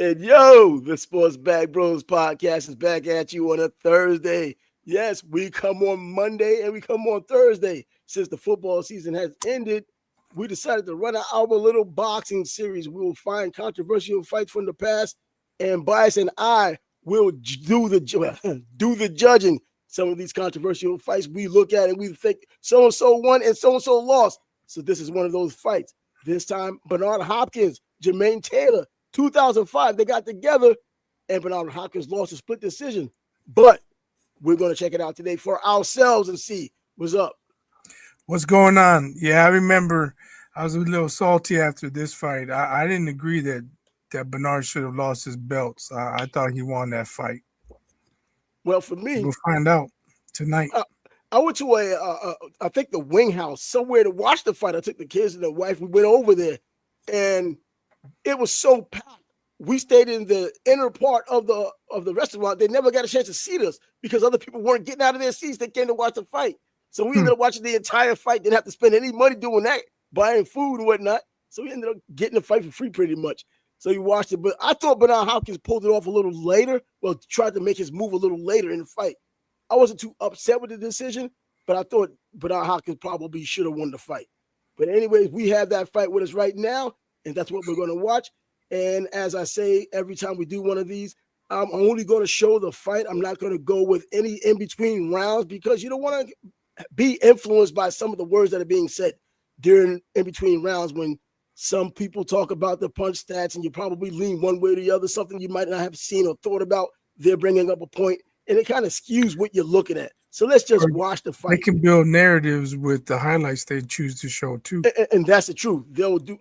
And yo, the Sports Bag Bros podcast is back at you on a Thursday. Yes, we come on Monday and we come on Thursday. Since the football season has ended, we decided to run our little boxing series. We will find controversial fights from the past, and Bias and I will do the judging. Some of these controversial fights we look at and we think so-and-so won and so-and-so lost. So this is one of those fights. This time, Bernard Hopkins, Jermain Taylor, 2005, they got together, and Bernard Hopkins lost a split decision. But we're going to check it out today for ourselves and see what's up. What's going on? Yeah, I remember I was a little salty after this fight. I didn't agree that Bernard should have lost his belts. I thought he won that fight. Well, for me, we'll find out tonight. I went to I think the Wing House somewhere to watch the fight. I took the kids and the wife. We went over there, and it was so packed. We stayed in the inner part of the restaurant. They never got a chance to seat us because other people weren't getting out of their seats. They came to watch the fight. So we ended up watching the entire fight. Didn't have to spend any money doing that, buying food and whatnot. So we ended up getting the fight for free pretty much. So you watched it. But I thought Bernard Hopkins pulled it off a little later. Well, tried to make his move a little later in the fight. I wasn't too upset with the decision, but I thought Bernard Hopkins probably should have won the fight. But anyways, we have that fight with us right now, and that's what we're going to watch. And as I say, every time we do one of these, I'm only going to show the fight. I'm not going to go with any in-between rounds because you don't want to be influenced by some of the words that are being said during in-between rounds when some people talk about the punch stats and you probably lean one way or the other, something you might not have seen or thought about. They're bringing up a point, and it kind of skews what you're looking at. So let's just watch the fight. They can build narratives with the highlights they choose to show too, and that's the truth.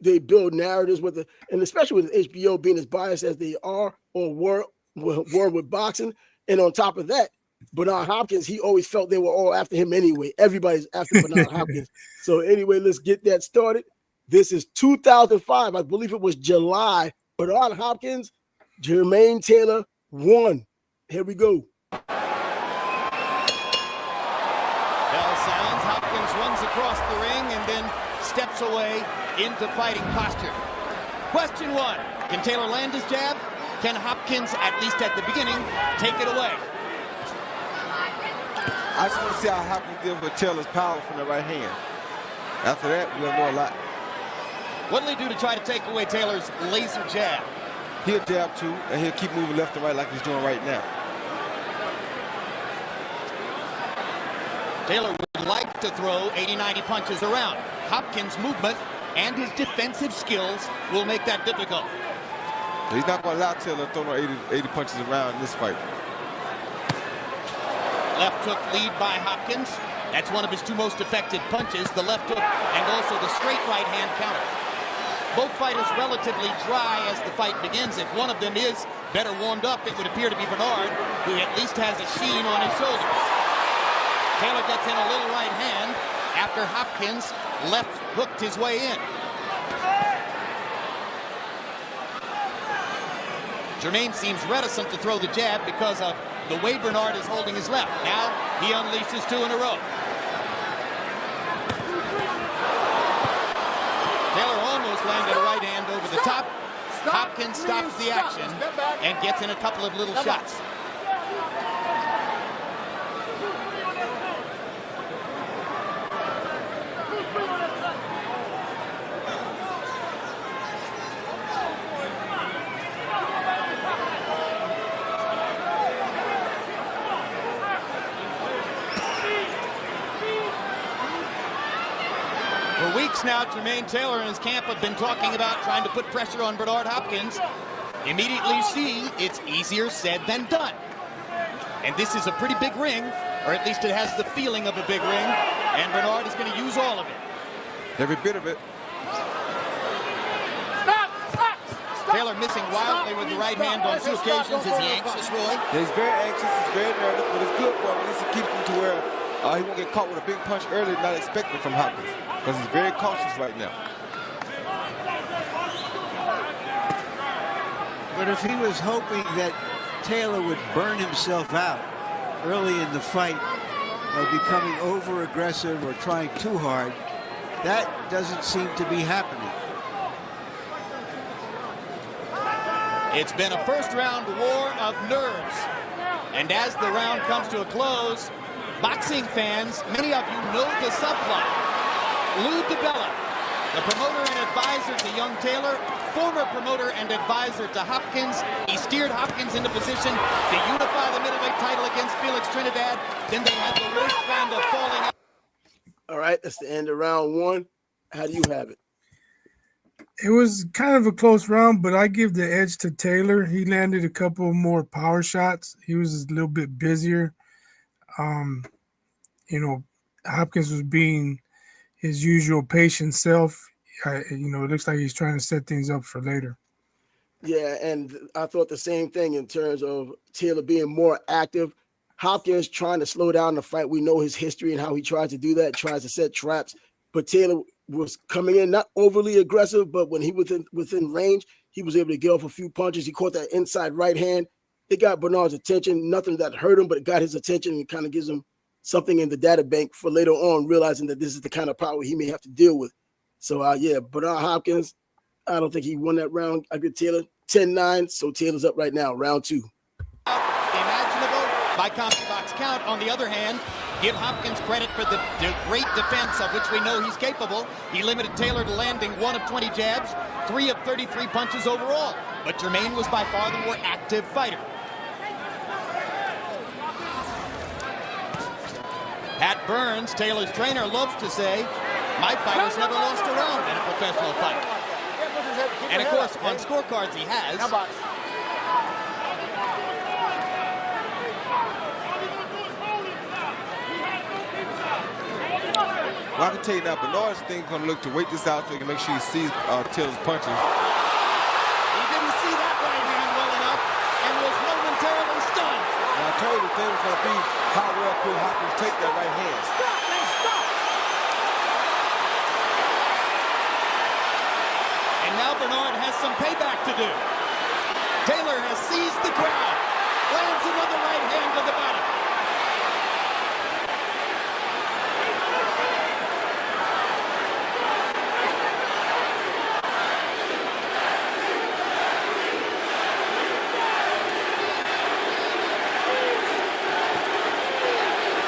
They build narratives with and especially with HBO being as biased as they are or were with boxing. And on top of that, Bernard Hopkins, he always felt they were all after him anyway. Everybody's after Bernard Hopkins. So anyway, let's get that started. This is 2005. I believe it was July. Bernard Hopkins, Jermain Taylor won. Here we go. Across the ring and then steps away into fighting posture. Question one, can Taylor land his jab? Can Hopkins, at least at the beginning, take it away? I just want to see how Hopkins deals with Taylor's power from the right hand. After that, we'll know a lot. What will he do to try to take away Taylor's laser jab? He'll jab too, and he'll keep moving left and right like he's doing right now. Taylor would like to throw 80-90 punches around. Hopkins' movement and his defensive skills will make that difficult. He's not going to allow Taylor to throw no 80 punches around in this fight. Left hook lead by Hopkins. That's one of his two most effective punches, the left hook and also the straight right hand counter. Both fighters relatively dry as the fight begins. If one of them is better warmed up, it would appear to be Bernard, who at least has a sheen on his shoulders. Taylor gets in a little right hand after Hopkins left hooked his way in. Jermain seems reticent to throw the jab because of the way Bernard is holding his left. Now he unleashes two in a row. Taylor almost landed a right hand over the top. Hopkins stops the action and gets in a couple of little shots. For weeks now, Jermain Taylor and his camp have been talking about trying to put pressure on Bernard Hopkins. Immediately see it's easier said than done. And this is a pretty big ring, or at least it has the feeling of a big ring, and Bernard is going to use all of it. Every bit of it. Taylor missing wildly with the right hand on two occasions. Is he anxious, Roy? Yeah, he's very anxious, he's very nervous, but it's good for him. At least it keeps him to where he won't get caught with a big punch early, not expected from Hopkins, because he's very cautious right now. But if he was hoping that Taylor would burn himself out early in the fight by becoming over-aggressive or trying too hard, that doesn't seem to be happening. It's been a first-round war of nerves. And as the round comes to a close, boxing fans, many of you know the subplot. Lou DiBella, the promoter and advisor to young Taylor, former promoter and advisor to Hopkins. He steered Hopkins into position to unify the middleweight title against Felix Trinidad. Then they had the worst round of falling out. All right, that's the end of round one. How do you have it? It was kind of a close round, but I give the edge to Taylor. He landed a couple more power shots. He was a little bit busier. Hopkins was being his usual patient self. It looks like he's trying to set things up for later. Yeah, and I thought the same thing in terms of Taylor being more active. Hopkins trying to slow down the fight. We know his history and how he tries to do that, tries to set traps. But Taylor was coming in not overly aggressive, but when he was within range, he was able to get off a few punches. He caught that inside right hand. It got Bernard's attention. Nothing that hurt him, but it got his attention and kind of gives him something in the data bank for later on, realizing that this is the kind of power he may have to deal with. So, Bernard Hopkins, I don't think he won that round. I give Taylor 10-9, so Taylor's up right now, round two. Imaginable by CompuBox count. On the other hand, give Hopkins credit for the great defense of which we know he's capable. He limited Taylor to landing 1 of 20 jabs, 3 of 33 punches overall. But Jermain was by far the more active fighter. Pat Burns, Taylor's trainer, loves to say, my fighter's never lost a round in a professional fight. And of course, on scorecards he has. Well, I can tell you now, Bernard's thing going to look to wait this out so he can make sure he sees Taylor's punches. He didn't see that right hand well enough and was momentarily stunned. And I told you the thing was going to be how well could Hopkins take that right hand. And now Bernard has some payback to do. Taylor has seized the crowd. Lands another right hand to the body.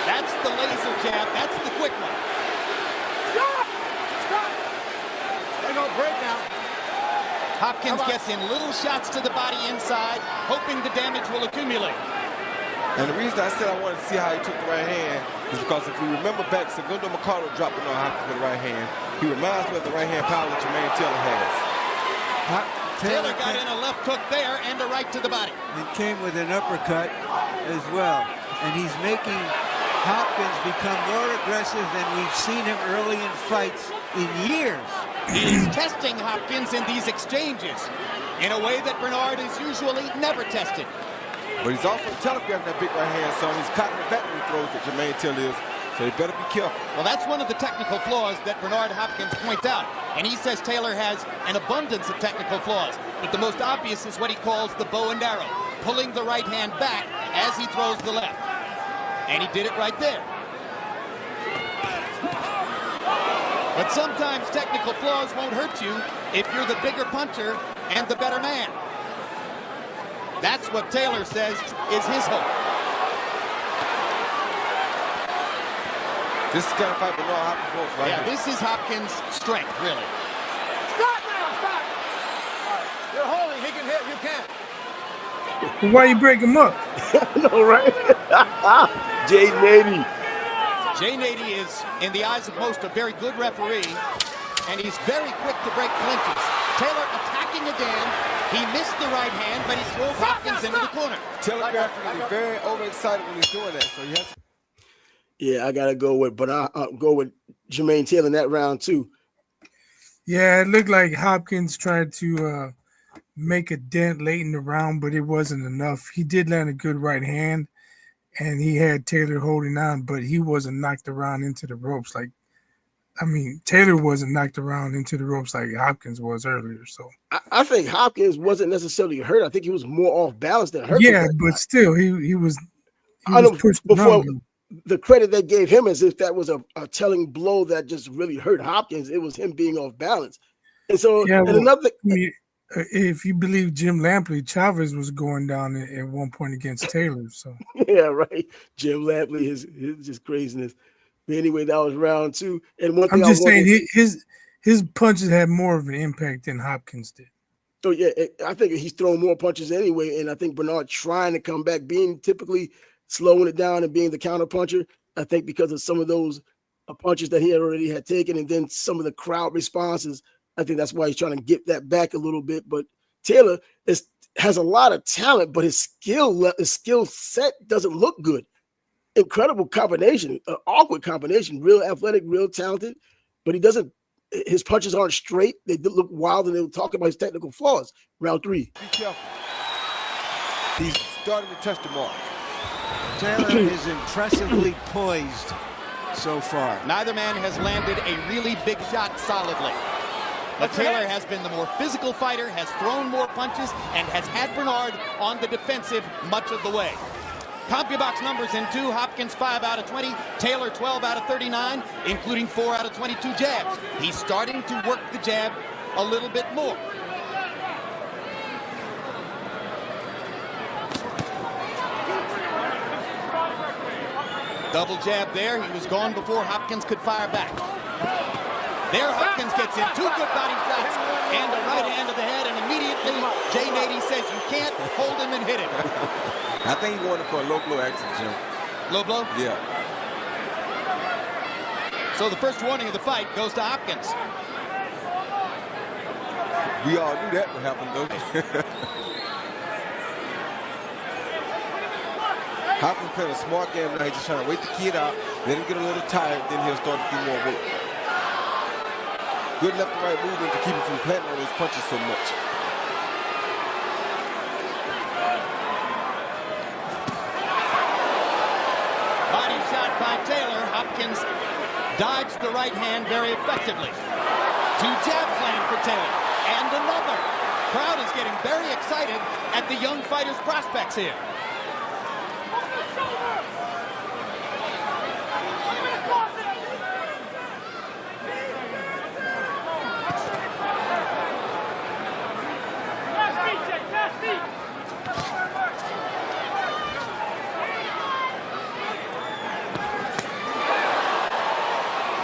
That's the laser jab. That's the quick one. Stop! They're going to break now. Hopkins gets in little shots to the body inside, hoping the damage will accumulate. And the reason I said I wanted to see how he took the right hand is because if we remember back, Segundo Mercado dropped Bernard Hopkins with the right hand. He reminds me of the right hand power that Jermain Taylor has. Taylor got in a left hook there and a right to the body. And came with an uppercut as well. And he's making Hopkins become more aggressive than we've seen him early in fights in years. He is testing Hopkins in these exchanges in a way that Bernard is usually never tested. But he's also telegraphing that big right hand, so he's cocking it back when he throws it, Jermain Taylor is. So he better be careful. Well, that's one of the technical flaws that Bernard Hopkins points out. And he says Taylor has an abundance of technical flaws. But the most obvious is what he calls the bow and arrow, pulling the right hand back as he throws the left. And he did it right there. But sometimes technical flaws won't hurt you if you're the bigger puncher and the better man. That's what Taylor says is his hope. This is the kind of fight Bernard Hopkins wants right Yeah, here. this is Hopkins' strength, really. Stop now! Stop! All right. You're holding. He can hit. You can't. Why you break him up? No, right? Jay Nady. Jay Nady is, in the eyes of most, a very good referee, and he's very quick to break clinches. Taylor attacking again. He missed the right hand, but he throws Hopkins into the corner. Telegraphing, he's very overexcited when he's doing that, so you have to. Yeah, I gotta go with, but I'll go with Jermain Taylor in that round too. Yeah, it looked like Hopkins tried to make a dent late in the round, but it wasn't enough. He did land a good right hand, and he had Taylor holding on, but he wasn't knocked around into the ropes Taylor wasn't knocked around into the ropes like Hopkins was earlier. So I think Hopkins wasn't necessarily hurt. I think he was more off balance than hurt. yeah, but still, he was pushed before. around. The credit they gave him as if that was a telling blow that just really hurt Hopkins. It was him being off balance. And so, Yeah, and another. if you believe Jim Lampley, Chavez was going down at one point against Taylor. So Yeah, right. Jim Lampley, his just craziness. But anyway, that was round 2. And one thing I'm I was just saying wondering, his punches had more of an impact than Hopkins did. so yeah, I think he's throwing more punches anyway, and I think Bernard trying to come back, being typically slowing it down and being the counter puncher. I think because of some of those punches that he had already had taken, and then some of the crowd responses, I think that's why he's trying to get that back a little bit. But Taylor has a lot of talent, but his skill set doesn't look good. Incredible combination, awkward combination, real athletic, real talented, but he doesn't. His punches aren't straight. They look wild, and they will talk about his technical flaws. Round 3. Be careful. He's starting to touch the mark. Taylor is impressively poised so far. Neither man has landed a really big shot solidly. But Taylor has been the more physical fighter, has thrown more punches, and has had Bernard on the defensive much of the way. CompuBox numbers in 2, Hopkins 5 out of 20, Taylor 12 out of 39, including 4 out of 22 jabs. He's starting to work the jab a little bit more. Double jab there. He was gone before Hopkins could fire back. There Hopkins gets in 2 good body shots and a right hand to the head, and immediately Jay Nady says you can't hold him and hit him. I think he wanted for a low blow action, Jim. Low blow? Yeah. So the first warning of the fight goes to Hopkins. We all knew that would happen, though. Hopkins playing a smart game now. He's just trying to wait the kid out, let him get a little tired, then he'll start to do more work. Good left and right movement to keep him from planting on those punches so much. Body shot by Taylor. Hopkins dodged the right hand very effectively. 2 jabs land for Taylor. And another. Crowd is getting very excited at the young fighter's prospects here.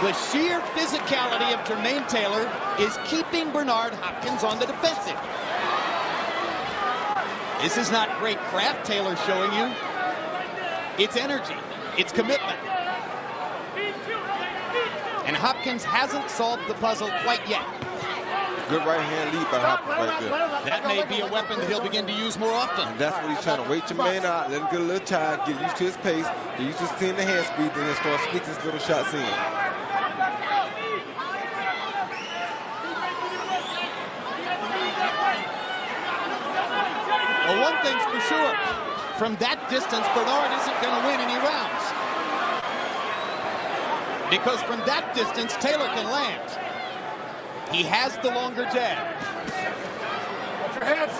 The sheer physicality of Jermain Taylor is keeping Bernard Hopkins on the defensive. This is not great craft Taylor showing you. It's energy. It's commitment. And Hopkins hasn't solved the puzzle quite yet. Good right hand lead by Hopkins right there. That may be a weapon that he'll begin to use more often. And that's what he's trying to wait Jermain out, let him get a little tired, get used to his pace, get used to seeing the hand speed, then he'll start sneaking his little shots in. Well, one thing's for sure. From that distance, Bernard isn't going to win any rounds. Because from that distance, Taylor can land. He has the longer jab. Watch your hands.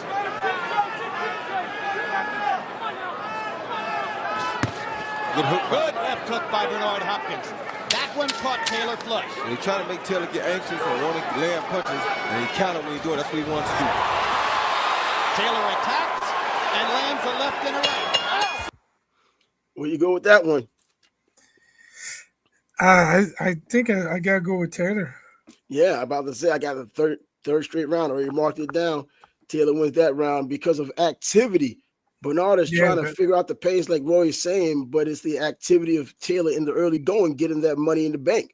Good hook. Good left hook by Bernard Hopkins. That one caught Taylor flush. And he's trying to make Taylor get anxious and want to land punches, and he countered when he do it. That's what he wants to do. Taylor attacks and lands a left and a right. Where you go with that one? I think I gotta go with Taylor. Yeah, I'm about to say I got the third straight round. I already marked it down. Taylor wins that round because of activity. Bernard is trying to figure out the pace, like Roy is saying, but it's the activity of Taylor in the early going, getting that money in the bank.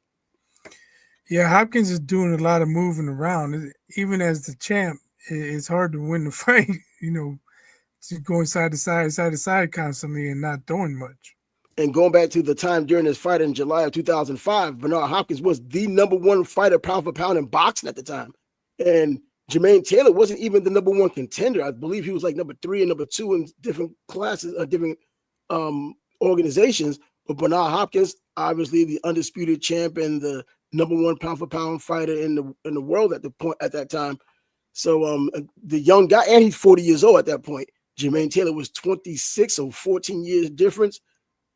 Yeah, Hopkins is doing a lot of moving around. Even as the champ, it's hard to win the fight, just going side to side constantly and not doing much. And going back to the time during this fight in July of 2005, Bernard Hopkins was the #1 fighter pound for pound in boxing at the time. And Jermain Taylor wasn't even the #1 contender. I believe he was like #3 and #2 in different classes, different organizations. But Bernard Hopkins, obviously the undisputed champ and the #1 pound for pound fighter in the world at that time. So the young guy, and he's 40 years old at that point. Jermain Taylor was 26, so 14 years difference.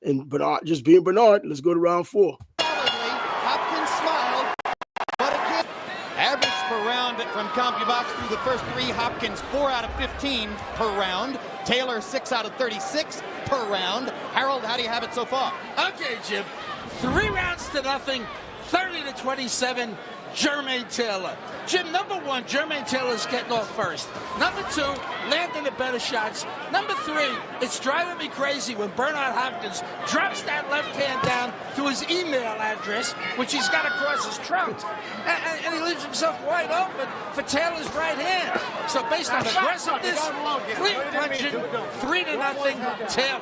And Bernard, just being Bernard, let's go to round 4. Hopkins smiled, but again, average per round from CompuBox through the first 3. Hopkins 4 out of 15 per round. Taylor 6 out of 36 per round. Harold, how do you have it so far? Okay, Jim. 3 rounds to nothing, 30-27, Jermain Taylor. Jim, number 1, Jermain Taylor's getting off first. Number 2, landing the better shots. Number 3, it's driving me crazy when Bernard Hopkins drops that left hand down to his email address, which he's got across his trunk, and he leaves himself wide open for Taylor's right hand. So based on aggressiveness, clean punching, 3-0, Taylor.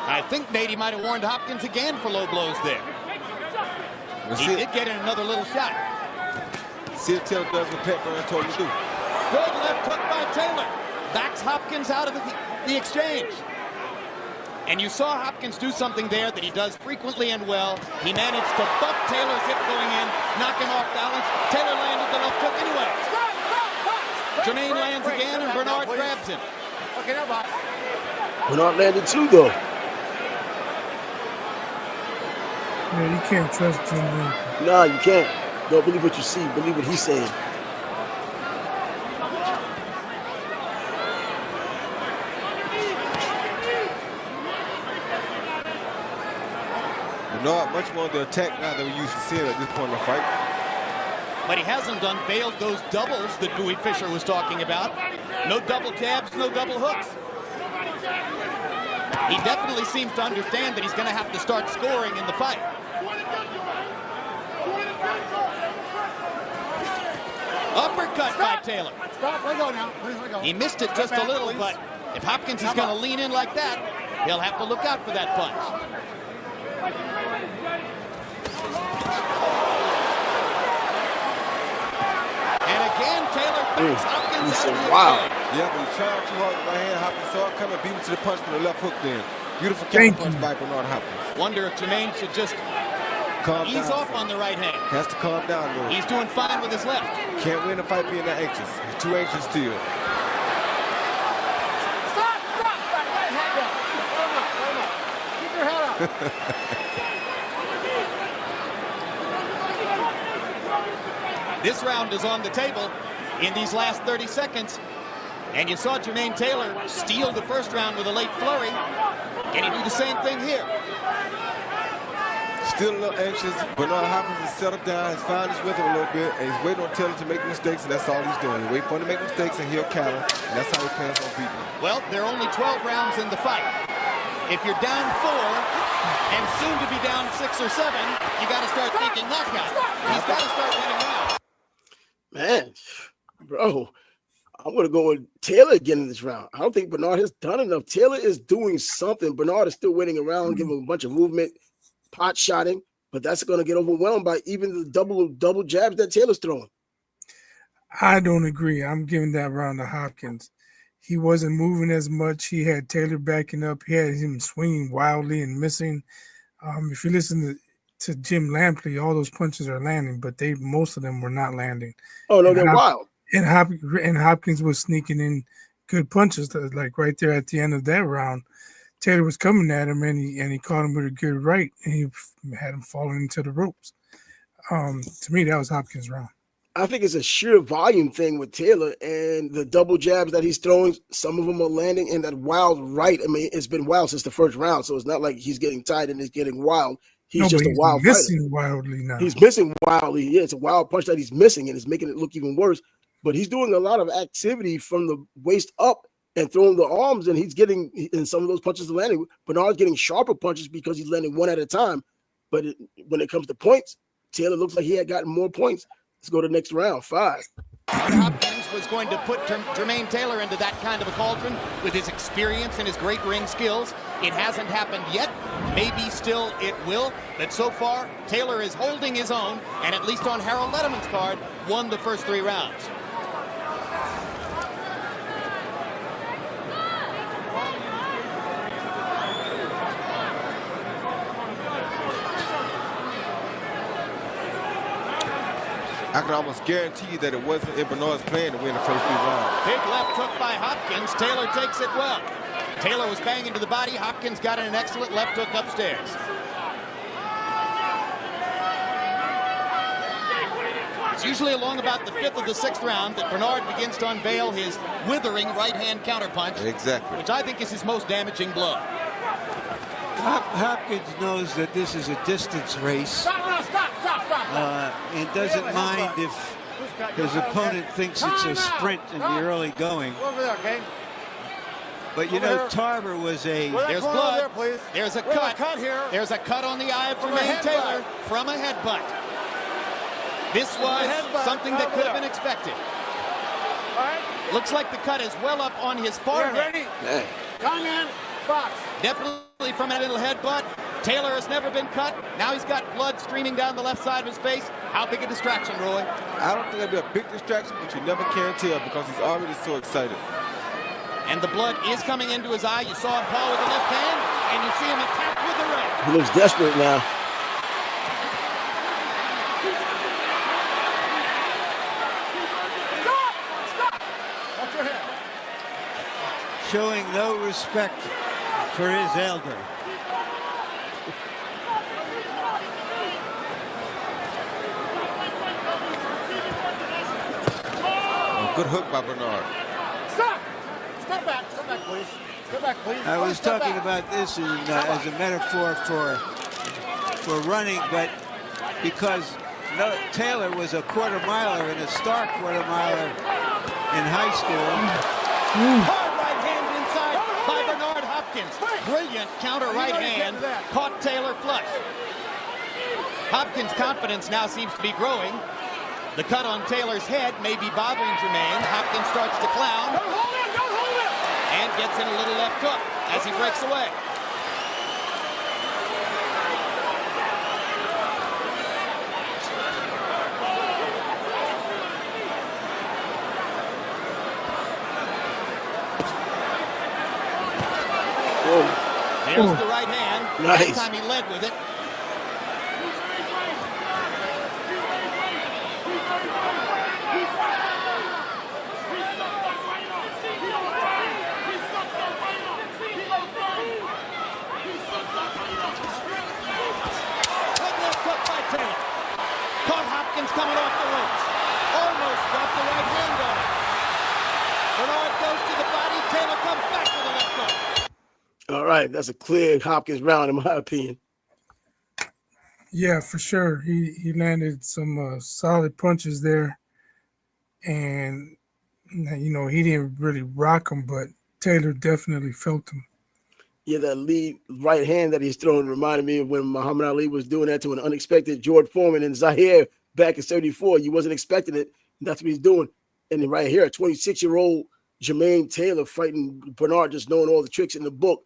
I think Nady might have warned Hopkins again for low blows there. He did get in another little shot. See if Taylor does what Pat Burns told him to do. Good left hook by Taylor. Backs Hopkins out of the exchange. And you saw Hopkins do something there that he does frequently and well. He managed to bump Taylor's hip going in, knock him off balance. Taylor landed the left hook anyway. Jermain lands again, and Bernard grabs him. Okay, now bye. Bernard landed 2, though. Yeah, you can't trust Jim. Nah, you can't. Don't believe what you see. Believe what he's saying. Bernard much more the attack now than we used to see at this point in the fight. But he hasn't unveiled those doubles that Bowie Fischer was talking about. No double jabs, no double hooks. He definitely seems to understand that he's going to have to start scoring in the fight. Uppercut by Taylor. Stop, let go now. Please let go. He missed it just a little, but if Hopkins is going to lean in like that, he'll have to look out for that punch. And again, Taylor backs Hopkins out of the wow. ring. Yeah, but he tried too hard with my hand. Hopkins saw it coming, beat him to the punch with the left hook then. Beautiful counter punch by Bernard Hopkins. Wonder if Jermain should just ease off on the right hand. Has to calm down a little. He's doing fine with his left. Can't win a fight being that anxious. He's too anxious still. Stop! Right hand down. Let him up. Keep your head up. This round is on the table in these last 30 seconds. And you saw Jermain Taylor steal the first round with a late flurry. Can he do the same thing here? Still a little anxious. Bernard Hopkins has settled down, has found his rhythm a little bit, and he's waiting on Taylor to make mistakes, and that's all he's doing. He's waiting for him to make mistakes, and he'll counter, and that's how he plans on beating him. Well, there are only 12 rounds in the fight. If you're down 4 and soon to be down 6 or 7, you got to start thinking knockout. He's got to start winning rounds. Man, bro, I'm going to go with Taylor again in this round. I don't think Bernard has done enough. Taylor is doing something. Bernard is still winning around, giving him a bunch of movement, pot shotting, but that's going to get overwhelmed by even the double jabs that Taylor's throwing. I don't agree. I'm giving that round to Hopkins. He wasn't moving as much. He had Taylor backing up. He had him swinging wildly and missing. If you listen to Jim Lampley, all those punches are landing, but most of them were not landing. Oh, no, they're wild. And Hopkins was sneaking in good punches, like right there at the end of that round. Taylor was coming at him, and he caught him with a good right, and he had him falling into the ropes. To me, that was Hopkins' round. I think it's a sheer volume thing with Taylor, and the double jabs that he's throwing, some of them are landing, and that wild right. I mean, it's been wild since the first round, so it's not like he's getting tired and he's getting wild. He's just a wild fighter. He's missing wildly now. He's missing wildly. Yeah, it's a wild punch that he's missing, and it's making it look even worse. But he's doing a lot of activity from the waist up and throwing the arms, and he's getting, and some of those punches are landing. Bernard's getting sharper punches because he's landing one at a time. But when it comes to points, Taylor looks like he had gotten more points. Let's go to the next round, 5. Hopkins was going to put Jermain Taylor into that kind of a cauldron with his experience and his great ring skills. It hasn't happened yet. Maybe still it will. But so far, Taylor is holding his own, and at least on Harold Letterman's card, won the first 3 rounds. I can almost guarantee you that it wasn't in Bernard's plan to win the first 3 rounds. Big left hook by Hopkins. Taylor takes it well. Taylor was banging to the body. Hopkins got an excellent left hook upstairs. As usually along about the 5th or the 6th round that Bernard begins to unveil his withering right-hand counterpunch. Exactly. Which I think is his most damaging blow. Hopkins knows that this is a distance race. Stop. And doesn't mind if his opponent thinks it's a sprint in the early going. Over there, okay? But you know, Tarver was a... There's blood. There, please. There's a We have cut. here. There's a cut on the eye of From a Jermain Taylor headbutt. from a headbutt. This was headbutt something that over could have there. been expected. All right. Looks like the cut is well up on his forehead. Ready? Come in. Box. Definitely from a little headbutt. Taylor has never been cut. Now he's got blood streaming down the left side of his face. How big a distraction, Roy? I don't think that'd be a big distraction, but you never can tell because he's already so excited. And the blood is coming into his eye. You saw him paw with the left hand, and you see him attack with the right. He looks desperate now. Stop. Watch your head. showing no respect for his elder. Good hook by Bernard. Stop! Step back, please. Step back, please. I was Step talking back. about this as a metaphor for running, but because Taylor was a quarter miler and a star quarter miler in high school. Hard right hand inside by Bernard Hopkins. Brilliant counter right hand. Caught Taylor flush. Hopkins' confidence now seems to be growing. The cut on Taylor's head may be bothering Jermain. Hopkins starts to clown. Don't hold him! And gets in a little left hook as he breaks away. There's the right hand. Nice. That time he led with it. Caught Hopkins coming off the ropes. Almost got the right hand on it. Bernard goes to the body. Taylor comes back with a left hook. All right, that's a clear Hopkins round, in my opinion. Yeah, for sure. He landed some solid punches there, and he didn't really rock him, but Taylor definitely felt him. Yeah, that lead right hand that he's throwing reminded me of when Muhammad Ali was doing that to an unexpected George Foreman in Zaire back in '74. You wasn't expecting it. That's what he's doing. And then right here, a 26-year-old Jermain Taylor fighting Bernard, just knowing all the tricks in the book.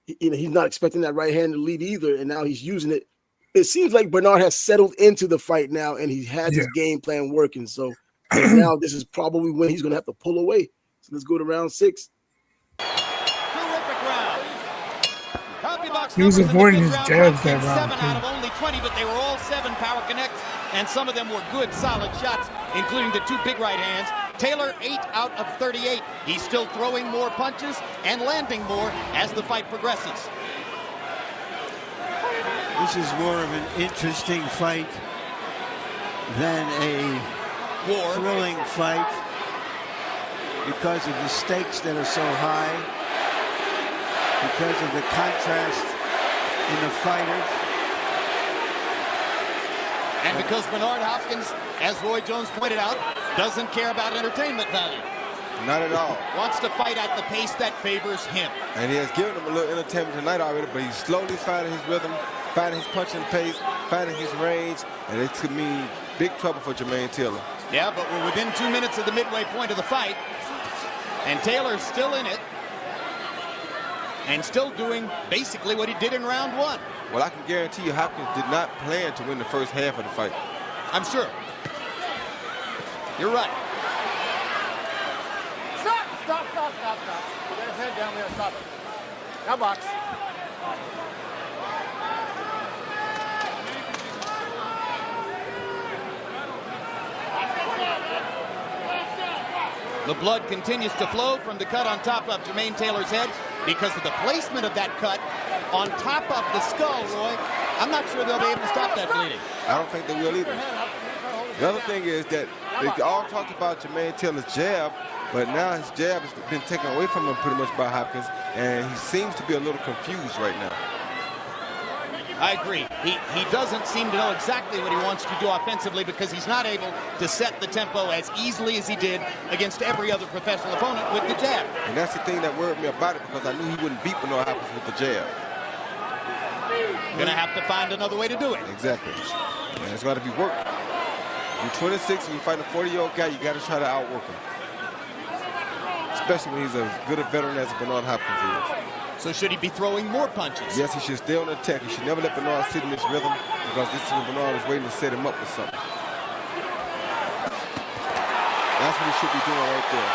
He's not expecting that right hand to lead either, and now he's using it. It seems like Bernard has settled into the fight now, and he has his game plan working. So now this is probably when he's going to have to pull away. So let's go to round 6. Terrific round. He was avoiding his jabs that round, 7 out of only 20, but they were all 7 power connects, and some of them were good, solid shots, including the 2 big right hands. Taylor, 8 out of 38. He's still throwing more punches and landing more as the fight progresses. This is more of an interesting fight than a thrilling fight because of the stakes that are so high, because of the contrast in the fighters. And because Bernard Hopkins, as Roy Jones pointed out, doesn't care about entertainment value. Not at all. Wants to fight at the pace that favors him. And he has given him a little entertainment tonight already, but he's slowly finding his rhythm, finding his punching pace, finding his range, and it could mean big trouble for Jermain Taylor. Yeah, but we're within 2 minutes of the midway point of the fight, and Taylor's still in it, and still doing basically what he did in round 1. Well, I can guarantee you Hopkins did not plan to win the first half of the fight. I'm sure. You're right. Stop. Get his head down there. Stop it. Now box. The blood continues to flow from the cut on top of Jermain Taylor's head because of the placement of that cut on top of the skull, Roy. I'm not sure they'll be able to stop that bleeding. I don't think they will either. The other thing is that they all talked about Jermain Taylor's jab, but now his jab has been taken away from him pretty much by Hopkins, and he seems to be a little confused right now. I agree. He doesn't seem to know exactly what he wants to do offensively because he's not able to set the tempo as easily as he did against every other professional opponent with the jab. And that's the thing that worried me about it, because I knew he wouldn't beat Bernard Hopkins with the jab. Gonna have to find another way to do it. Exactly. And it's got to be work. You're 26 and you fight a 40-year-old guy, you got to try to outwork him. Especially when he's as good a veteran as Bernard Hopkins is. So should he be throwing more punches? Yes, he should stay on the attack. He should never let Bernard sit in this rhythm, because this is when Bernard is waiting to set him up with something. That's what he should be doing right there.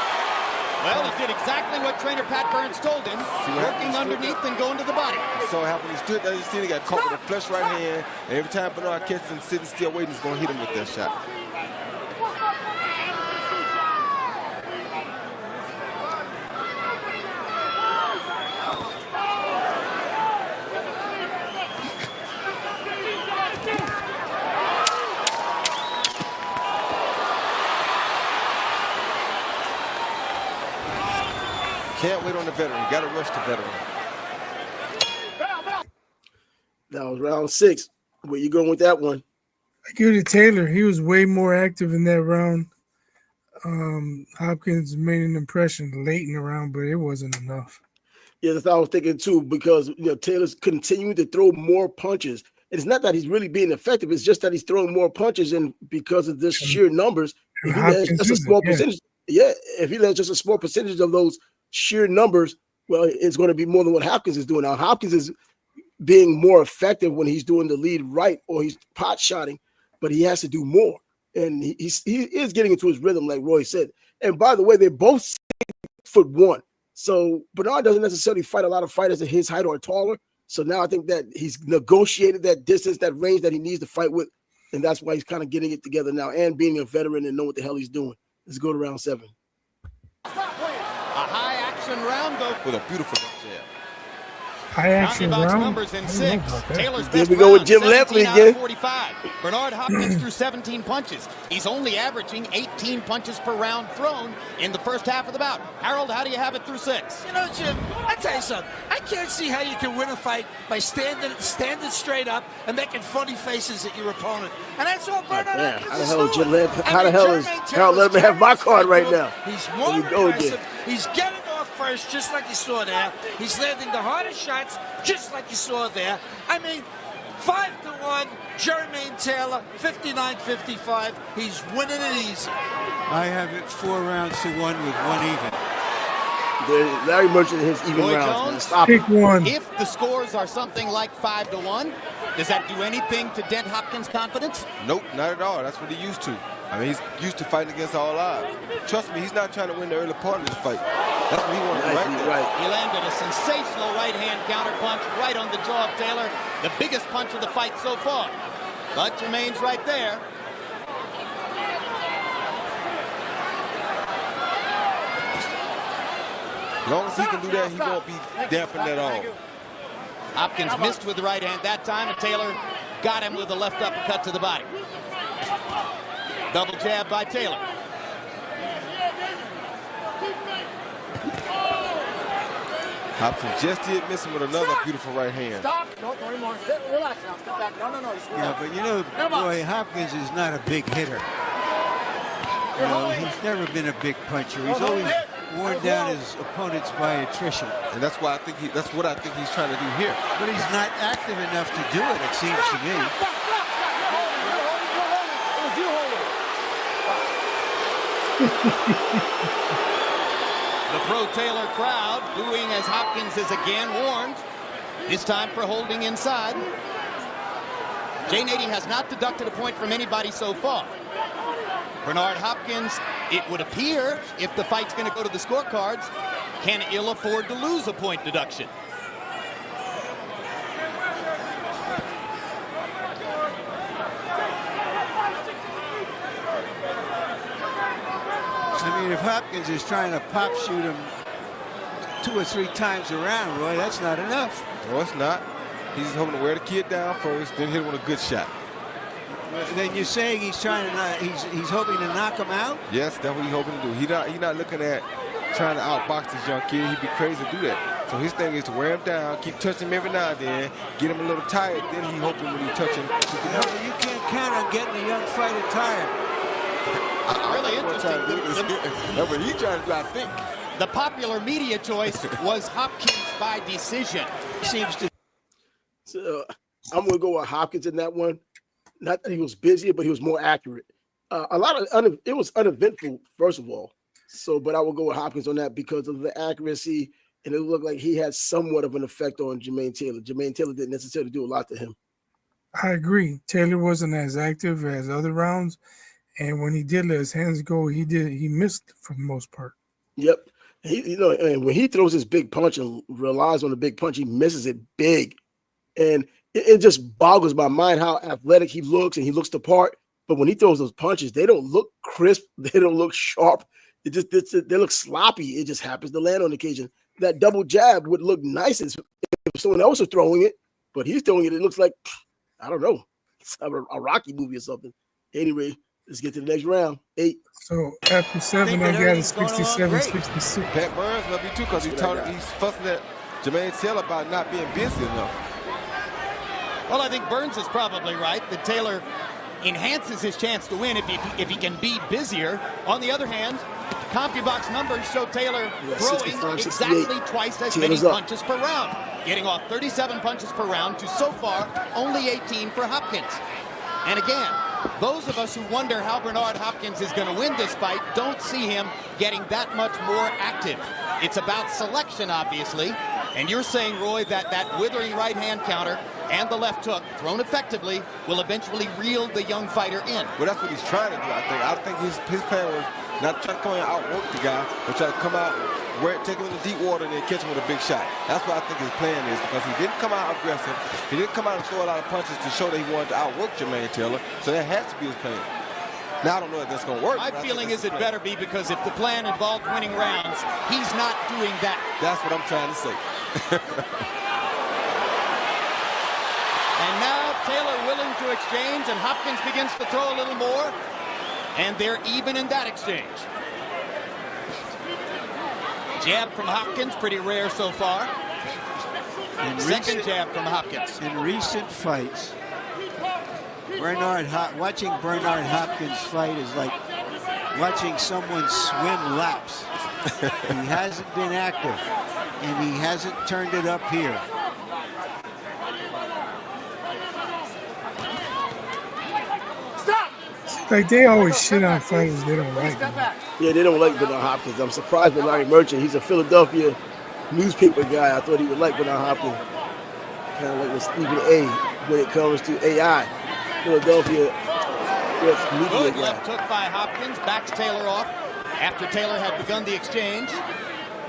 Well, he did exactly what trainer Pat Burns told him, working underneath and going to the body. So when he stood there, you see he got caught with a flush right hand, and every time Bernard catches him sitting still waiting, he's going to hit him with that shot. Can't wait on the veteran. Got to rush the veteran. That was round 6. Where you going with that one? I give it to Taylor. He was way more active in that round. Hopkins made an impression late in the round, but it wasn't enough. Yeah, that's what I was thinking too, because Taylor's continuing to throw more punches. And it's not that he's really being effective, it's just that he's throwing more punches, and because of this sheer numbers, if he lands just a small percentage, if he lands just a small percentage of those sheer numbers, well, it's going to be more than what Hopkins is doing. Now, Hopkins is being more effective when he's doing the lead right or he's pot shotting, but he has to do more. And he is getting into his rhythm, like Roy said. And by the way, they're both 6'1". So Bernard doesn't necessarily fight a lot of fighters at his height or taller. So now I think that he's negotiated that distance, that range that he needs to fight with. And that's why he's kind of getting it together now and being a veteran and know what the hell he's doing. Let's go to round 7. A high action round though With a beautiful jab. High action box round. numbers in 6. Taylor's Here best we go with round, Jim 17 Lampley out of again. 45. Bernard Hopkins threw 17 punches. He's only averaging 18 punches per round thrown in the first half of the bout. Harold, how do you have it through 6? You know, Jim, I tell you something. I can't see how you can win a fight by standing straight up and making funny faces at your opponent. And that's all Bernard Hopkins is doing. How the hell is Harold? Let me have my card right now. He's more aggressive. He's getting off first, just like you saw there. He's landing the hardest shots, just like you saw there. I mean, 5-1, Jermain Taylor, 59-55. He's winning it easy. I have it 4 rounds to 1 with 1 even. Larry Merchant hits even Roy rounds. Jones, Man. Stop Pick it. one. If the scores are something like 5-1, does that do anything to dent Hopkins' confidence? Nope, not at all. That's what he used to. I mean, he's used to fighting against all odds. Trust me, he's not trying to win the early part of this fight. That's what he wanted to do right there. Right. He landed a sensational right-hand counter punch right on the jaw of Taylor, the biggest punch of the fight so far. But Jermain's right there. As long as he can do that, he won't be dampened at all. Hopkins missed with the right hand that time, and Taylor got him with a left uppercut to the body. Double jab by Taylor. Hopkins just did miss him with another beautiful right hand. Stop. Don't anymore. Relax now. Step back. No. Yeah, but you know, Roy, Hopkins is not a big hitter. You know, he's never been a big puncher. He's always worn down his opponents by attrition. And that's why I think that's what I think he's trying to do here. But he's not active enough to do it, it seems to me. The pro-Taylor crowd booing as Hopkins is again warned. This time for holding inside. Jay Nady has not deducted a point from anybody so far. Bernard Hopkins, it would appear, if the fight's going to go to the scorecards, can ill afford to lose a point deduction. I mean, if Hopkins is trying to pop shoot him 2 or 3 times around, Roy, that's not enough. No, it's not. He's just hoping to wear the kid down first, then hit him with a good shot. Then you're saying he's trying to he's hoping to knock him out? Yes, that's what he's hoping to do. He not looking at trying to outbox this young kid. He'd be crazy to do that. So his thing is to wear him down, keep touching him every now and then, get him a little tired. Then he hoping when he touch him. You can't count on getting a young fighter tired. Really interesting. That's what he's trying to do, I think. The popular media choice was Hopkins by decision. Seems to. So I'm going to go with Hopkins in that one. Not that he was busier, but he was more accurate. It was uneventful, first of all. So, but I will go with Hopkins on that because of the accuracy, and it looked like he had somewhat of an effect on Jermain Taylor. Jermain Taylor didn't necessarily do a lot to him. I agree. Taylor wasn't as active as other rounds, and when he did let his hands go, he missed for the most part. Yep. And when he throws his big punch and relies on the big punch, he misses it big. And it just boggles my mind how athletic he looks, and he looks the part. But when he throws those punches, they don't look crisp. They don't look sharp. They look sloppy. It just happens to land on occasion. That double jab would look nice if someone else was throwing it, but he's throwing it. It looks like, I don't know, it's a Rocky movie or something. Anyway, let's get to the next round. 8. So after 7, I got a 67-66. Pat Burns must be too because he's fussing at Jermain Taylor about not being busy enough. Well, I think Burns is probably right that Taylor enhances his chance to win if he can be busier. On the other hand, CompuBox numbers show Taylor throwing exactly twice as many punches per round, getting off 37 punches per round to so far only 18 for Hopkins. And again, those of us who wonder how Bernard Hopkins is going to win this fight don't see him getting that much more active. It's about selection, obviously. And you're saying, Roy, that withering right-hand counter and the left hook, thrown effectively, will eventually reel the young fighter in. Well, that's what he's trying to do, I think. I think his plan was not trying to come in and outwork the guy, but try to come out, take him in the deep water, and then catch him with a big shot. That's what I think his plan is, because he didn't come out aggressive. He didn't come out and throw a lot of punches to show that he wanted to outwork Jermain Taylor, so that has to be his plan. Now, I don't know if that's going to work. My feeling is it better be, because if the plan involved winning rounds, he's not doing that. That's what I'm trying to say. And now Taylor willing to exchange, and Hopkins begins to throw a little more, and they're even in that exchange. Jab from Hopkins, pretty rare so far. Second jab from Hopkins. In recent fights, watching Bernard Hopkins fight is like watching someone swim laps. He hasn't been active, and he hasn't turned it up here. Like, they always shit on fighters they don't like. Yeah, they don't like Bernard Hopkins. I'm surprised with Larry Merchant. He's a Philadelphia newspaper guy. I thought he would like Bernard Hopkins. Kind of like with Stephen A. when it comes to AI. Philadelphia Good left hook by Hopkins. Backs Taylor off after Taylor had begun the exchange.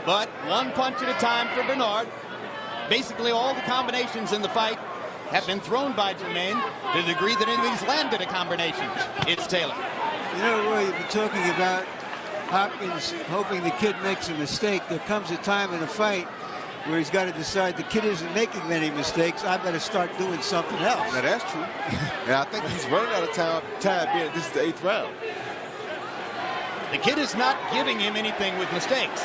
But one punch at a time for Bernard. Basically all the combinations in the fight have been thrown by Jermain to the degree that anybody's landed a combination. It's Taylor. You know, Roy, you've been talking about Hopkins hoping the kid makes a mistake. There comes a time in a fight where he's got to decide the kid isn't making many mistakes. I better start doing something else. Now, that's true. And I think he's running out of time being this is the 8th round. The kid is not giving him anything with mistakes.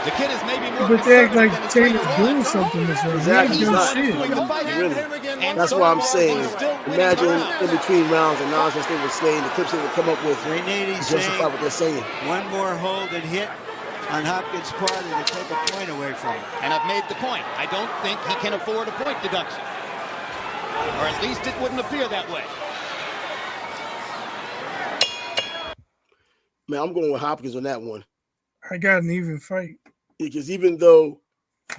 The kid is maybe more. But they act like Taylor's doing something this round. Exactly. He's not Really. And That's why I'm saying, imagine in between rounds and nonsense they were saying, the clips they would come up with justify what they're saying. One more hold and hit on Hopkins' part and to take a point away from him. And I've made the point. I don't think he can afford a point deduction. Or at least it wouldn't appear that way. Man, I'm going with Hopkins on that one. I got an even fight. Because even though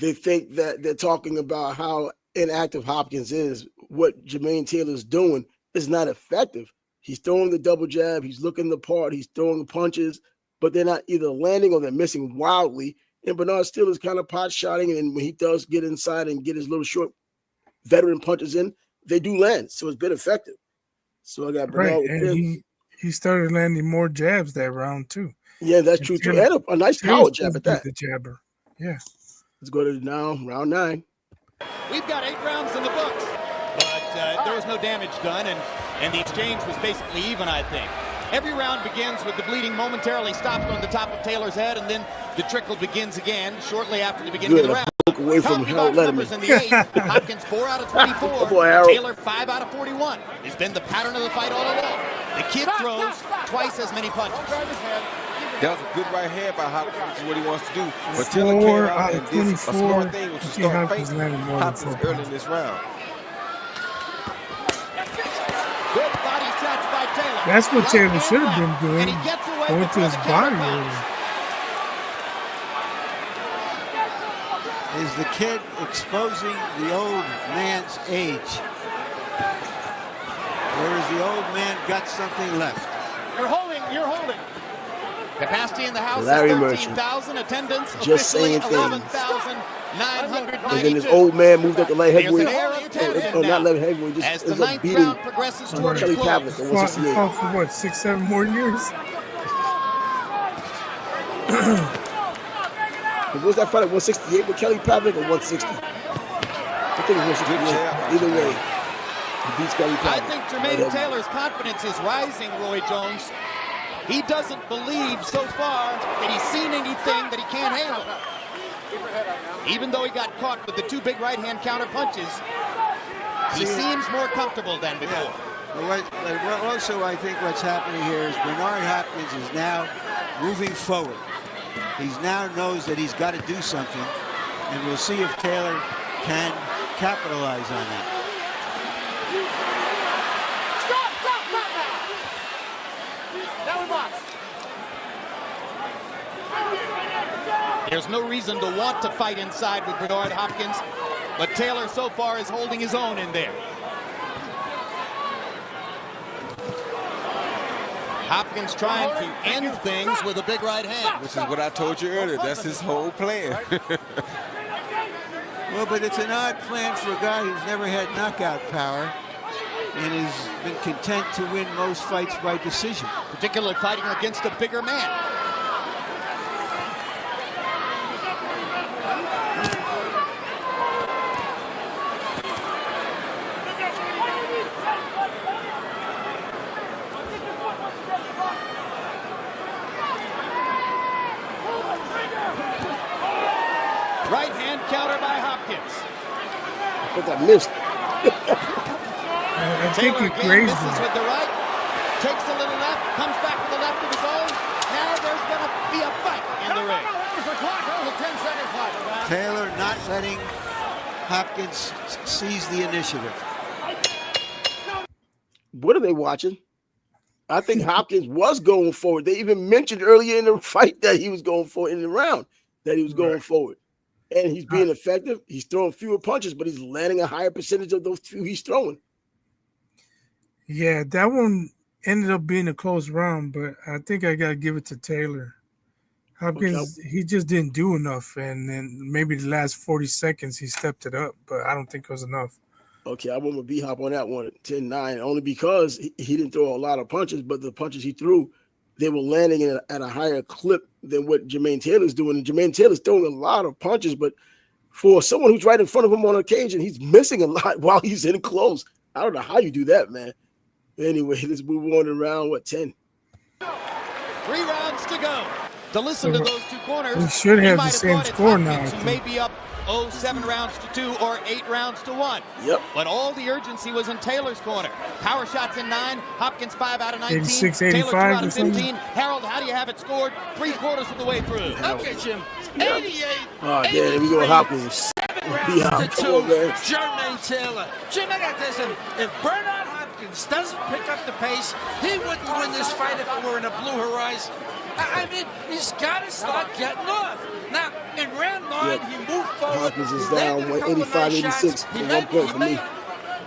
they think that they're talking about how inactive Hopkins is, what Jermain Taylor's doing is not effective. He's throwing the double jab, he's looking the part, he's throwing the punches, but they're not either landing or they're missing wildly. And Bernard still is kind of pot-shotting, and when he does get inside and get his little short veteran punches in, they do land. So it's been effective. So I got Bernard with him. And he started landing more jabs that round, too. Yeah, that's true, too. And a nice power jab at that. The jabber. Yeah. Let's go to now round 9. We've got 8 rounds in the books, but there was no damage done, and the exchange was basically even, I think. Every round begins with the bleeding momentarily stopped on the top of Taylor's head, and then the trickle begins again shortly after the beginning of the round. Away from Harold Letterman. In the eighth, Hopkins 4 out of 24. Taylor 5 out of 41. It's been the pattern of the fight all along. The kid throws twice as many punches. That was a good right hand by Hopkins, which is what he wants to do. But Taylor came out and did a smart thing, which is start facing Hopkins early in this round. Good body shots by Taylor. That's what Taylor should have been doing. And he gets away Going to his body. Is the kid exposing the old man's age? Or has the old man got something left? You're holding. You're holding. Capacity in the house Larry is Merchant. 13,000. Attendance Just officially saying things. 11,992. And then this old man moved up to light There's heavyweight. an air of tension Or not now light heavyweight, just as the ends up ninth beating round progresses toward Kelly its close. Pavlik at Fought 168. for what, 6-7 more years? What was that fight at 168 with Kelly Pavlik or 160? I think it was 168. Either way, he beats Kelly I Pavlik. think Jermain Taylor's confidence is rising, Roy Jones. He doesn't believe so far that he's seen anything that he can't handle. Even though he got caught with the two big right-hand counter punches, he seems more comfortable than before. But also, I think what's happening here is Bernard Hopkins is now moving forward. He now knows that he's got to do something, and we'll see if Taylor can capitalize on that. There's no reason to want to fight inside with Bernard Hopkins, but Taylor so far is holding his own in there. Hopkins trying to end things with a big right hand. Which is what I told you earlier. That's his whole plan. Well, but it's an odd plan for a guy who's never had knockout power and has been content to win most fights by decision. Particularly fighting against a bigger man. Right hand counter by Hopkins. But that missed. I think Taylor he again grazed misses him. with the right, takes a little left, comes back with the left of his own. Now there's going to be a fight in the ring. There's the clock. That was a 10-second clock. Taylor not letting Hopkins seize the initiative. What are they watching? I think Hopkins was going forward. They even mentioned earlier in the fight that he was going forward in the round, that he was going forward. And he's being effective. He's throwing fewer punches, but he's landing a higher percentage of those few he's throwing. Yeah, that one ended up being a close round, but I think I got to give it to Taylor. Hopkins, he just didn't do enough, and then maybe the last 40 seconds he stepped it up, but I don't think it was enough. Okay, I went with B-Hop on that one, 10-9, only because he didn't throw a lot of punches, but the punches he threw, they were landing at a higher clip than what Jermain Taylor's doing. And Jermain Taylor's throwing a lot of punches, but for someone who's right in front of him on occasion, he's missing a lot while he's in close. I don't know how you do that, man. Anyway, let's move on to round, 10? 3 rounds to go. To listen to those two corners, we should have the might same thought it's score now, Hopkins I who may be up 7 rounds to 2 or 8 rounds to 1. Yep. But all the urgency was in Taylor's corner. Power shots in 9, Hopkins 5 out of 19, 86, Taylor 2 85 out or of something? 15. Harold, how do you have it scored? 3/4 of the way through. Okay, Jim. 88. Oh, yeah, there we go, Hopkins. 7 rounds B-Hop, to 2. come on, man. Jermain Taylor. Jim, I got this. If Bernard Hopkins doesn't pick up the pace, he wouldn't win this fight if it were in a blue horizon. I mean, he's got to start getting off. Now, in round 9, he moved forward. Hopkins is He down landed a couple of 185, nice 86 shots. for He 1 point for me.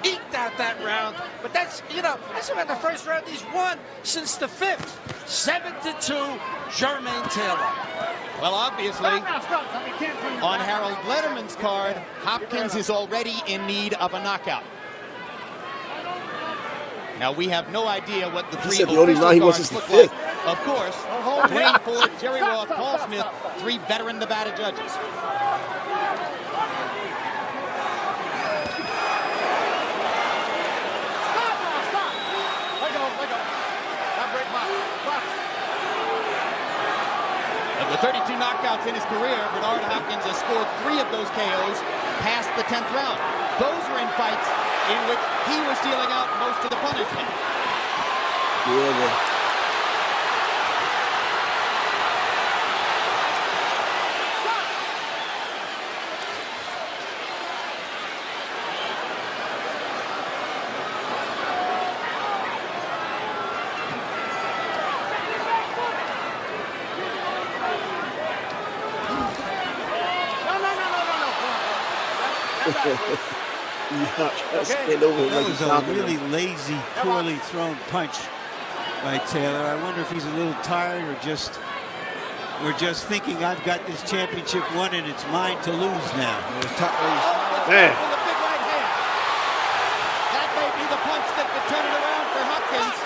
eked out that round. But that's about the first round he's won since the 5th. 7-2, Jermain Taylor. Well, obviously, on Harold Letterman's card, Hopkins is already in need of a knockout. Now, we have no idea what the 3 said the only official round he wants cards is the look 5th. like. Of course, Dwayne Ford, Jerry Roth, Paul Smith, 3 veteran Nevada judges. Of the 32 knockouts in his career, Bernard Hopkins has scored 3 of those KOs past the 10th round. Those were in fights in which he was dealing out most of the punishment. Yeah. That was a really lazy, poorly thrown punch by Taylor. I wonder if he's a little tired or just thinking I've got this championship won and it's mine to lose now. Man. That may be the punch that could turn it around for Hopkins.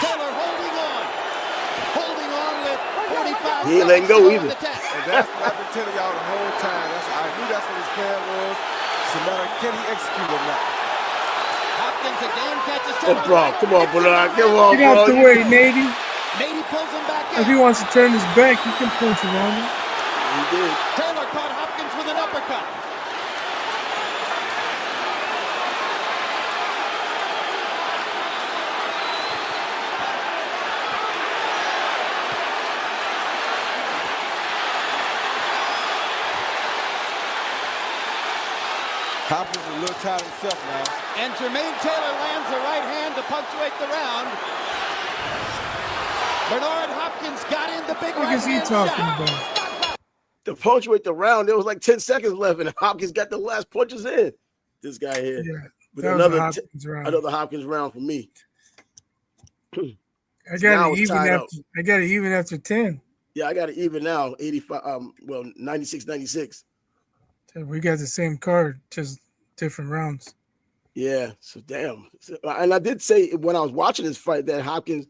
Taylor holding on with 45 He ain't letting go either. And that's what I've been telling y'all the whole time. I knew that's what his plan was. So no matter can he execute or not. Hopkins again catches Oh, bro, come on, Bernard. Come on, Get out the way, Nady. Nady pulls him back in. If he wants to turn his back, he can punch around him. He did. Taylor caught Hopkins with an uppercut. Hopkins is a little tired himself now. And Jermain Taylor lands a right hand to punctuate the round. Bernard Hopkins got in the big What right is he hand talking shot. about? To punctuate the round, there was like 10 seconds left, and Hopkins got the last punches in. This guy here. Yeah, With that was another a Hopkins round. another Hopkins round for me. I Now got it it's even tied after. I got it even after 10. Yeah, I got it even now. 85. 96. We got the same card, just different rounds. Yeah. So damn. And I did say when I was watching this fight that Hopkins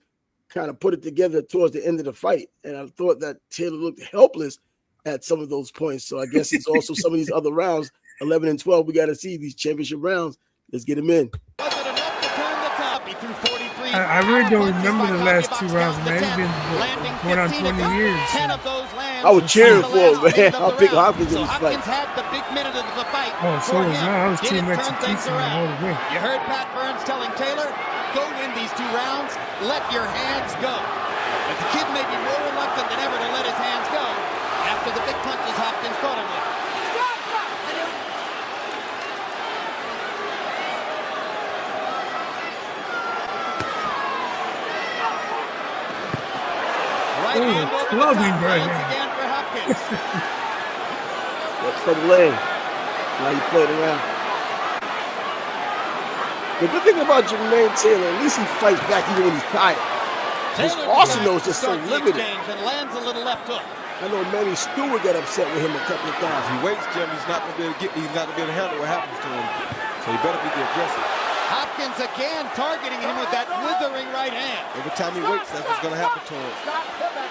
kind of put it together towards the end of the fight, and I thought that Taylor looked helpless at some of those points. So I guess it's also some of these other rounds, 11 and 12. We got to see these championship rounds. Let's get him in. Was it enough to turn the top? He threw 43. I really don't punches remember by the last Hopkins, 2 rounds, down to man. It's 10, been landing going on 15 of 20 them. years. 10 of those lands. I was cheering The for him, last man. of I'll the pick round. Hopkins in So this fight. Hopkins had the big minute of the fight. Oh, so for was him. I. I was Did team it turn things execution all around? the way. You heard Pat Burns telling Taylor, go win these 2 rounds, let your hands go. But the kid may be more reluctant than ever to let his hands go after the big punches Hopkins caught him with. Right hand over the clubbing top, right lands hand. again for Hopkins. That's from Lane. Now he played around. The good thing about Jermain Taylor, at least he fights back even when he's tired. His Taylor arsenal is decides to just so start the limited. exchange and lands a little left hook. I know Manny Stewart got upset with him a couple of If times. he waits, Jim, he's not gonna be able to handle what happens to him. So he better be the aggressive. Hopkins again targeting him with that withering right hand. Every time he waits, that's what's gonna happen to him.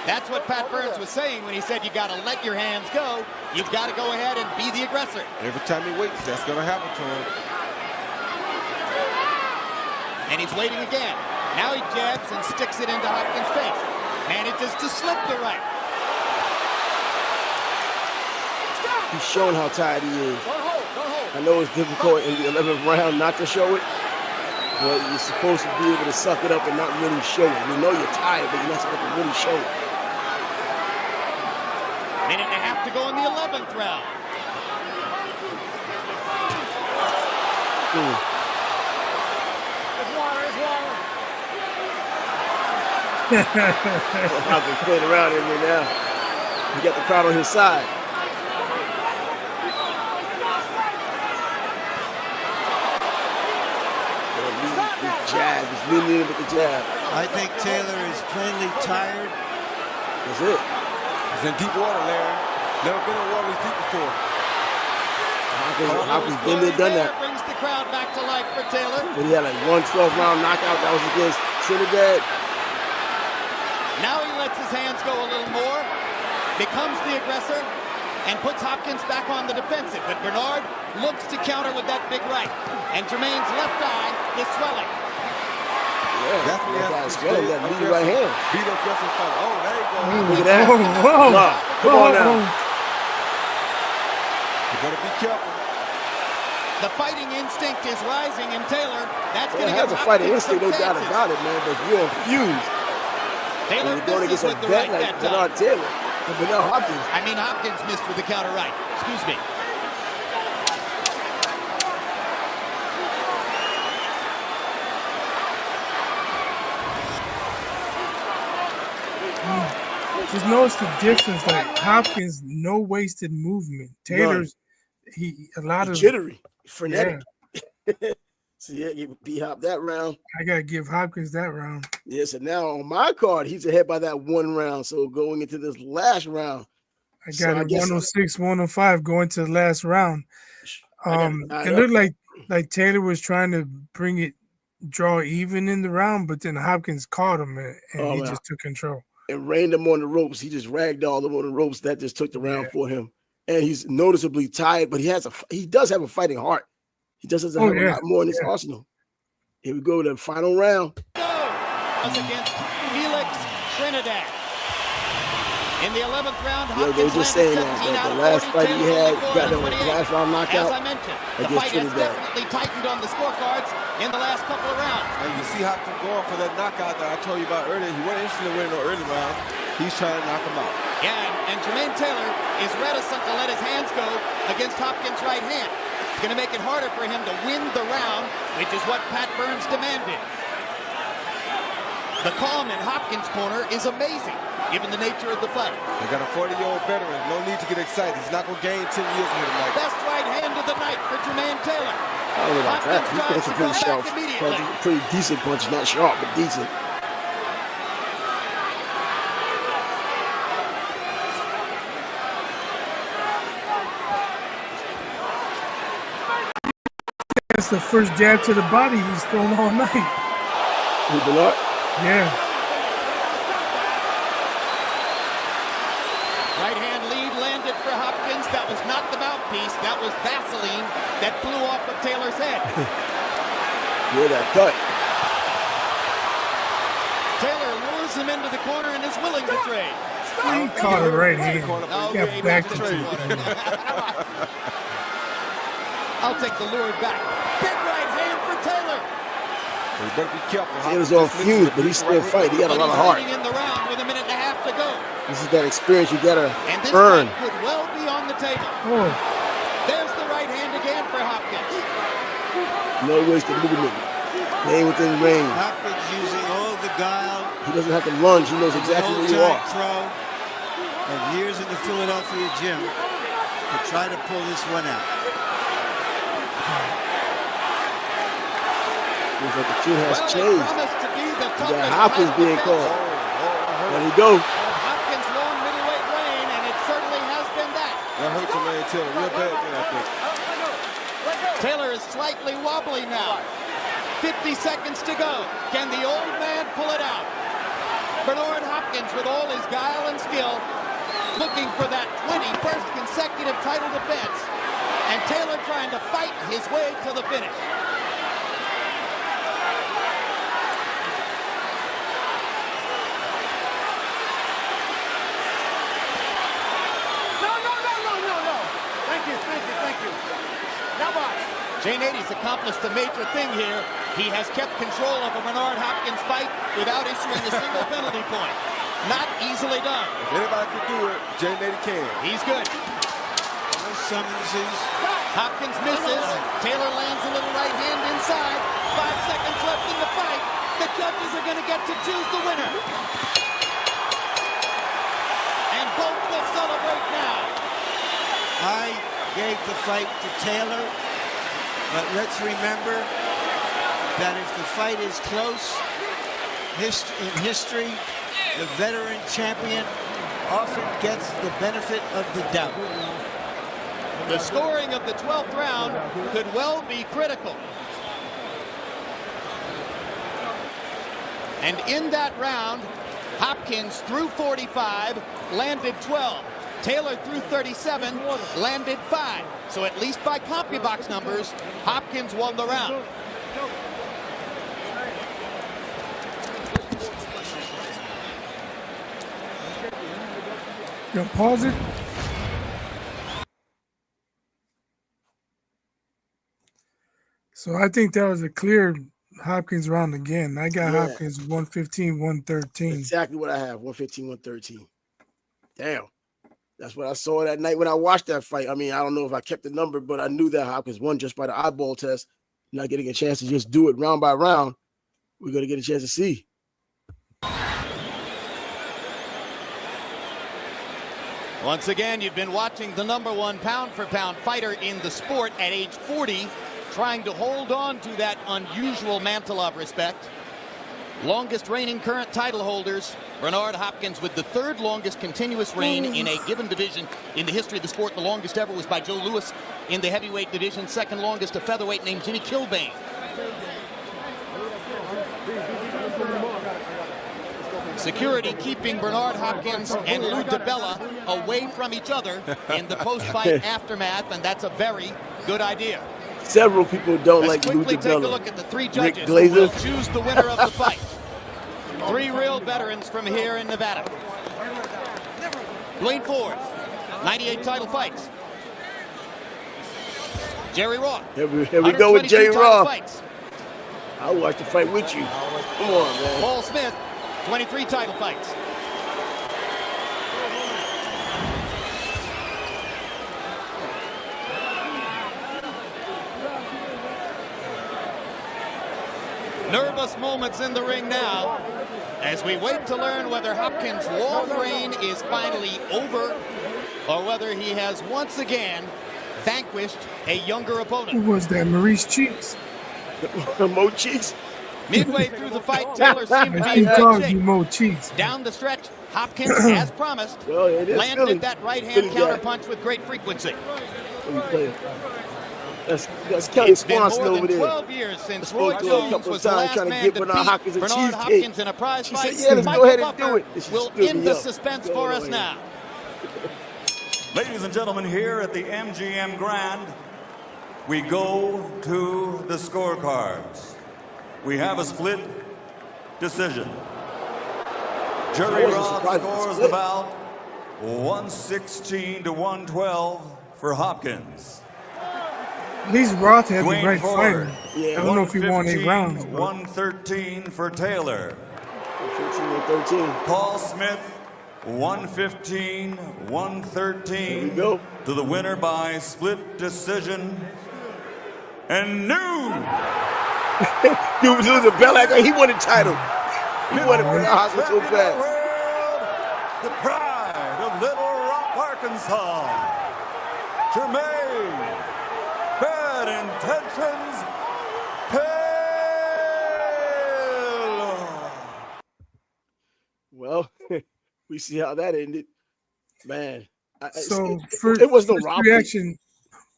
That's what Pat Burns was saying when he said you got to let your hands go. You've got to go ahead and be the aggressor. Every time he waits, that's gonna happen to him. And he's waiting again. Now he jabs and sticks it into Hopkins' face. Manages to slip the right. He's showing how tired he is. I know it's difficult in the 11th round not to show it, but you're supposed to be able to suck it up and not really show it. You know you're tired, but you're not supposed to really show it. Minute and a half to go in the 11th round. Hopkins playing around in there now. He got the crowd on his side. Jab, he's leaning in with the jab. I think Taylor is plainly tired. That's it. He's in deep water, Larry. Never been in water this deep before. Hopkins been there, done that. Brings the crowd back to life for Taylor. When he had like 1 12-round knockout, that was against Trinidad. Now he lets his hands go a little more, becomes the aggressor, and puts Hopkins back on the defensive. But Bernard looks to counter with that big right. And Jermain's left eye is swelling. That's when he that has guy's to scaling stay that lead aggressive, right hand. beat aggressive fight. Oh, there you go. Look at that. Whoa. Nah, come on now. You better be careful. The fighting instinct is rising in Taylor. That's going He to has give a fighting Hopkins instinct, no some doubt chances. about it, man. But if you're infused, Taylor and you're going misses against a with the vet right like that time. Bernard Taylor and Bernard Hopkins. I mean, Hopkins missed with the counter right. Excuse me. Just notice the difference. Like Hopkins, no wasted movement. Taylor's, a lot of jittery, frenetic. Yeah. So yeah, give B-Hop that round. I gotta give Hopkins that round. Yeah, so now on my card, he's ahead by that one round. So going into this last round, I got it 106, 105 going to the last round. It looked like Taylor was trying to bring it draw even in the round, but then Hopkins caught him and he just took control. And rained him on the ropes. He just ragdolled him on the ropes. That just took the round for him. And he's noticeably tired, but he does have a fighting heart. He just doesn't have a lot more in his arsenal. Here we go, the final round. Against Felix Trinidad. In the 11th round, Hopkins they were just saying that the last fight he had, got the last round knockout. As I mentioned, the fight has definitely tightened on the scorecards in the last couple of rounds. And you see Hopkins going for that knockout that I told you about earlier. He wasn't interested in winning no early rounds. He's trying to knock him out. Yeah, and Jermain Taylor is reticent to let his hands go against Hopkins' right hand. It's going to make it harder for him to win the round, which is what Pat Burns demanded. The calm in Hopkins' corner is amazing, given the nature of the fight. They got a 40-year-old veteran. No need to get excited. He's not going to gain 10 years here tonight. Best right hand of the night for Jermain Taylor. I don't know about that. He puts a pretty sharp, pretty decent punch. Not sharp, but decent. That's the first jab to the body he's thrown all night. Who, Bernard? Yeah. Right hand lead landed for Hopkins. That was not the mouthpiece. That was Vaseline that flew off of Taylor's head. Yeah, that cut. Taylor lures him into the corner and is willing to trade. He caught it right here. Okay, Got back to I'll take the lure back. Big right hand for Taylor. You better be careful. Taylor's on fuse, but he's still fighting. He got a lot of heart. In the round with a minute and a half to go. This is that experience you gotta and this earn. Could well be on the table. Oh. There's the right hand again for Hopkins. No wasted movement. Staying within range. Hopkins using all the guile. He doesn't have to lunge. He knows exactly where you are. Throw of years in the Philadelphia gym to try to pull this one out. Looks like the tune has changed. To be the you got Hopkins being called. There we go. Hopkins' long middleweight reign, and it certainly has been that. That hurt Jermain Taylor real bad there, I think. Taylor is slightly wobbly now. 50 seconds to go. Can the old man pull it out? Bernard Hopkins, with all his guile and skill, looking for that 21st consecutive title defense. And Taylor trying to fight his way to the finish. No. Thank you. Now watch. Jane 80's accomplished a major thing here. He has kept control of a Bernard Hopkins fight without issuing a single penalty point. Not easily done. If anybody can do it, Jane 80 can. He's good. No summonses. Hopkins misses. Taylor lands a little right hand inside. 5 seconds left in the fight. The judges are going to get to choose the winner. And both will celebrate now. I gave the fight to Taylor, but let's remember that if the fight is close, in history, the veteran champion often gets the benefit of the doubt. The scoring of the 12th round could well be critical. And in that round, Hopkins threw 45, landed 12. Taylor threw 37, landed 5. So at least by CompuBox numbers, Hopkins won the round. Yo, pause it. So I think that was a clear Hopkins round again. I got Yeah. Hopkins 115, 113. Exactly what I have. 115, 113. Damn. That's what I saw that night when I watched that fight. I mean, I don't know if I kept the number, but I knew that Hopkins won just by the eyeball test. Not getting a chance to just do it round by round. We're going to get a chance to see. Once again, you've been watching the #1 pound-for-pound fighter in the sport at age 40, trying to hold on to that unusual mantle of respect. Longest reigning current title holders, Bernard Hopkins with the 3rd longest continuous reign in a given division in the history of the sport. The longest ever was by Joe Louis in the heavyweight division. 2nd longest, a featherweight named Jimmy Kilbane. Security keeping Bernard Hopkins and Lou DiBella away from each other in the post-fight aftermath, and that's a very good idea. Several people don't Let's like Lou quickly take a DiBella. look at the 3 judges who will choose the winner of the fight. 3 real veterans from here in Nevada. Blaine Ford, 98 title fights. Jerry Roth. Here we go with Jerry Roth. Fights. I'll watch the fight with you. Come on, man. Paul Smith, 23 title fights. Nervous moments in the ring now as we wait to learn whether Hopkins' long reign is finally over or whether he has once again vanquished a younger Who opponent. was that? Maurice Cheeks. Mo Cheeks. Midway through the fight, Taylor seemed to be I in keep good calling you shape. Mo Cheeks. Down the stretch, Hopkins, as promised, Well, it is landed Philly. that right-hand Philly guy. counterpunch with great frequency. That's Kelly It's been Swanson more over than there. 12 years since I Roy spoke to her a Jones couple was of the times last trying to man get to Bernard beat Hopkins a Bernard cheesecake. Hopkins in a prize She fight. said, yeah, let's Michael go ahead and Buffer do it. And she will stood end me the up. suspense Go for on us in. now. Ladies and gentlemen, here at the MGM Grand, we go to the scorecards. We have a split decision. Jerry I wasn't Roth surprised with the scores the split. bout 116 to 112 for Hopkins. At least Roth had the Dwayne right Ford, fighter. Yeah. I don't know if he won 8 rounds. 115, But 113 for Taylor. 15 and 13. Paul Smith, 115, There we 113 go. to the winner by split decision. And new Dude was losing bell like he won the title. He wanted Bernard Hopkins so champion of the bad. world, the pride of Little Rock, Arkansas, Jermain. Bad intentions. Hell. Well, we see how that ended. Man. so it was no first robbery. reaction.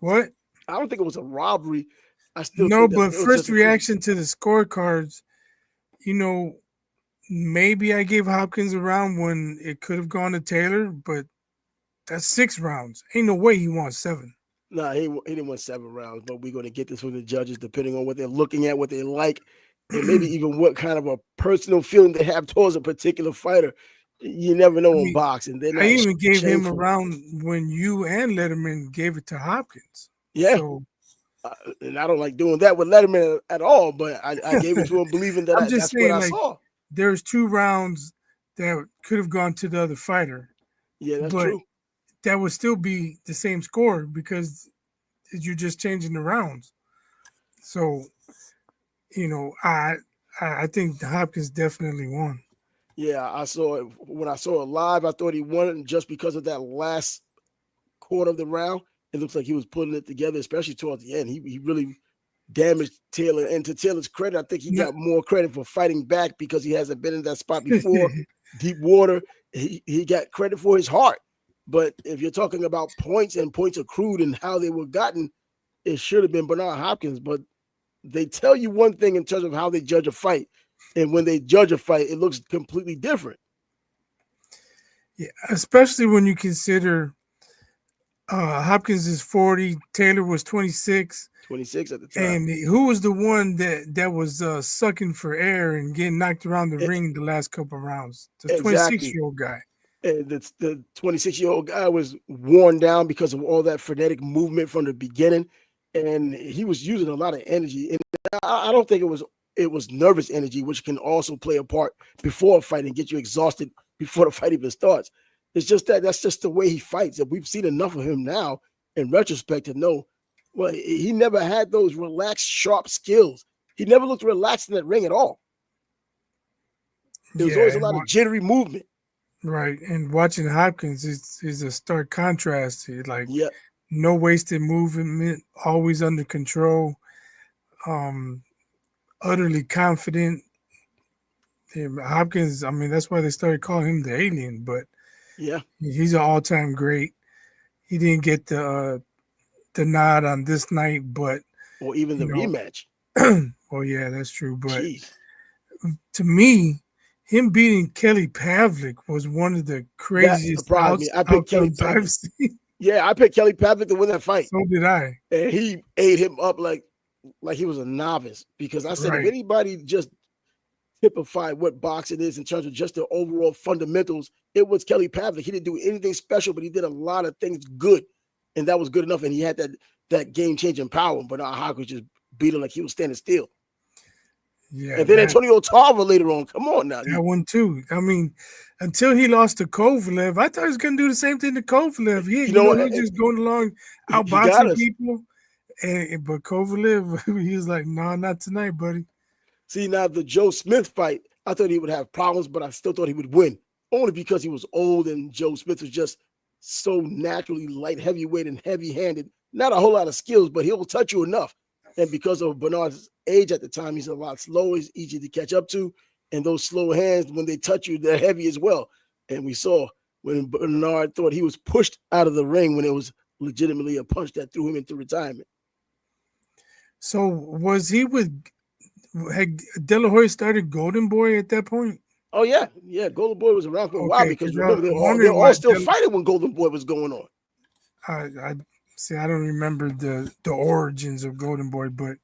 What? I don't think it was a robbery. I still No, think that but it was first just a- reaction to the scorecards, maybe I gave Hopkins a round when it could have gone to Taylor, but that's 6 rounds. Ain't no way he won 7. Nah, he didn't win 7 rounds, but we're going to get this from the judges depending on what they're looking at, what they like, and maybe even what kind of a personal feeling they have towards a particular fighter. You never know in boxing. They're not I even gave him a shameful. round when you and Letterman gave it to Hopkins. Yeah. So, And I don't like doing that with Letterman at all, but I gave it to him believing that I'm just that's what saying, I like, saw. there's 2 rounds that could have gone to the other fighter. Yeah, that's but true. that would still be the same score because you're just changing the rounds. So, I think Hopkins definitely won. Yeah, I saw it. When I saw it live, I thought he won it just because of that last quarter of the round. It looks like he was putting it together, especially towards the end. He really damaged Taylor. And to Taylor's credit, I think he got more credit for fighting back because he hasn't been in that spot before. Deep water. He got credit for his heart. But if you're talking about points and points accrued and how they were gotten, it should have been Bernard Hopkins. But they tell you one thing in terms of how they judge a fight. And when they judge a fight, it looks completely different. Yeah, especially when you consider Hopkins is 40, Taylor was 26. 26 at the time. And who was the one that was sucking for air and getting knocked around the ring the last couple of rounds? The Exactly. 26-year-old guy. And the 26-year-old guy was worn down because of all that frenetic movement from the beginning, and he was using a lot of energy. And I don't think it was nervous energy, which can also play a part before a fight and get you exhausted before the fight even starts. It's just that's just the way he fights, and we've seen enough of him now in retrospect to know, well, he never had those relaxed, sharp skills. He never looked relaxed in that ring at all. There was always a lot of jittery movement. Right, and watching Hopkins is a stark contrast. Like, no wasted movement, always under control, utterly confident. Hopkins, I mean, that's why they started calling him the alien. But he's an all-time great. He didn't get the nod on this night, but or even the rematch. Well, yeah, that's true. But to me, him beating Kelly Pavlik was one of the craziest outcomes I've seen. Yeah, I picked Kelly Pavlik to win that fight. So did I. And he ate him up like he was a novice, because I said if anybody just typified what boxing is in terms of just the overall fundamentals, it was Kelly Pavlik. He didn't do anything special, but he did a lot of things good, and that was good enough. And he had that game-changing power. But Hopkins just beat him like he was standing still. Yeah, and then Antonio Tarver later on. Come on now. That one too. I mean, until he lost to Kovalev, I thought he was going to do the same thing to Kovalev. He was just going along outboxing people. But Kovalev, he was like, "No, not tonight, buddy." See, now the Joe Smith fight, I thought he would have problems, but I still thought he would win, only because he was old and Joe Smith was just so naturally light heavyweight and heavy-handed. Not a whole lot of skills, but he'll touch you enough. And because of Bernard's age at the time, he's a lot slower. He's easy to catch up to. And those slow hands, when they touch you, they're heavy as well. And we saw when Bernard thought he was pushed out of the ring when it was legitimately a punch that threw him into retirement. So had De La Hoya started Golden Boy at that point? Oh, yeah. Yeah, Golden Boy was around for a while, because remember, they're all still fighting when Golden Boy was going on. I don't remember the origins of Golden Boy, but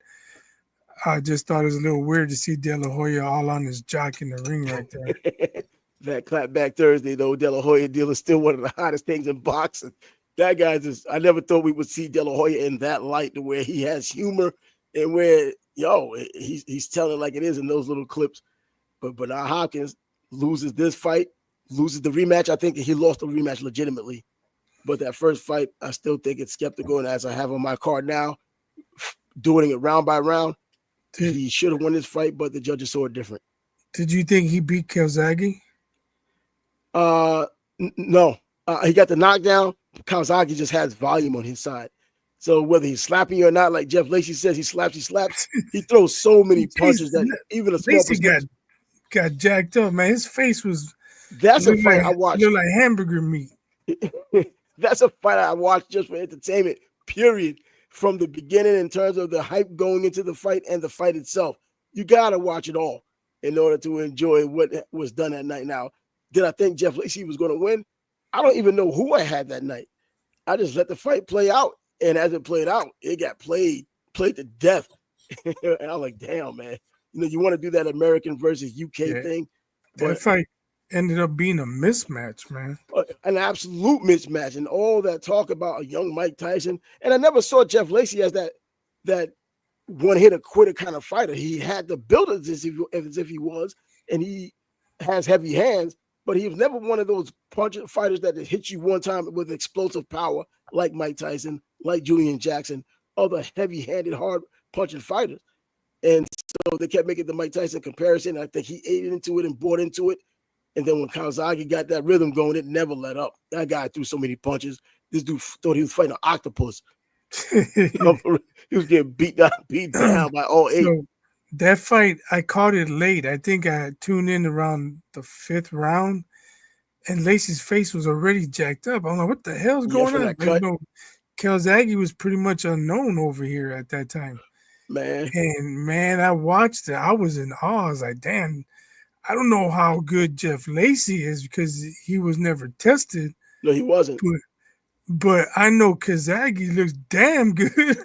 I just thought it was a little weird to see De La Hoya all on his jock in the ring right there. That clapback Thursday, though, De La Hoya deal is still one of the hottest things in boxing. That guy I never thought we would see De La Hoya in that light, to where he has humor and where, he's telling like it is in those little clips. But Hopkins loses this fight, loses the rematch. I think he lost the rematch legitimately. But that first fight, I still think it's skeptical. And as I have on my card now, doing it round by round, he should have won this fight, but the judges saw it different. Did you think he beat Calzaghe? No. He got the knockdown. Calzaghe just has volume on his side. So whether he's slapping you or not, like Jeff Lacey says, he slaps. He throws so many punches that even a small Lacey got jacked up, man. His face was... That's a fight I watched. Looked like hamburger meat. That's a fight I watched just for entertainment, period, from the beginning, in terms of the hype going into the fight and the fight itself. You got to watch it all in order to enjoy what was done that night. Now, did I think Jeff Lacey was going to win? I don't even know who I had that night. I just let the fight play out, and as it played out, it got played to death. And I'm like, damn, man. You want to do that American versus UK thing. But that fight ended up being a mismatch, man. An absolute mismatch, and all that talk about a young Mike Tyson. And I never saw Jeff Lacey as that one-hitter quitter kind of fighter. He had the build as if he was, and he has heavy hands, but he was never one of those puncher fighters that hit you one time with explosive power like Mike Tyson, like Julian Jackson, other heavy-handed, hard-punching fighters. And so they kept making the Mike Tyson comparison. I think he ate into it and bought into it. And then when Calzaghe got that rhythm going, it never let up. That guy threw so many punches. This dude thought he was fighting an octopus. He was getting beat down by all 8. So that fight, I caught it late. I think I tuned in around the 5th round, and Lacey's face was already jacked up. I'm like, what the hell's going on? Calzaghe was pretty much unknown over here at that time. Man, I watched it. I was in awe. I was like, damn, I don't know how good Jeff Lacey is, because he was never tested. No, he wasn't. But I know Calzaghe looks damn good.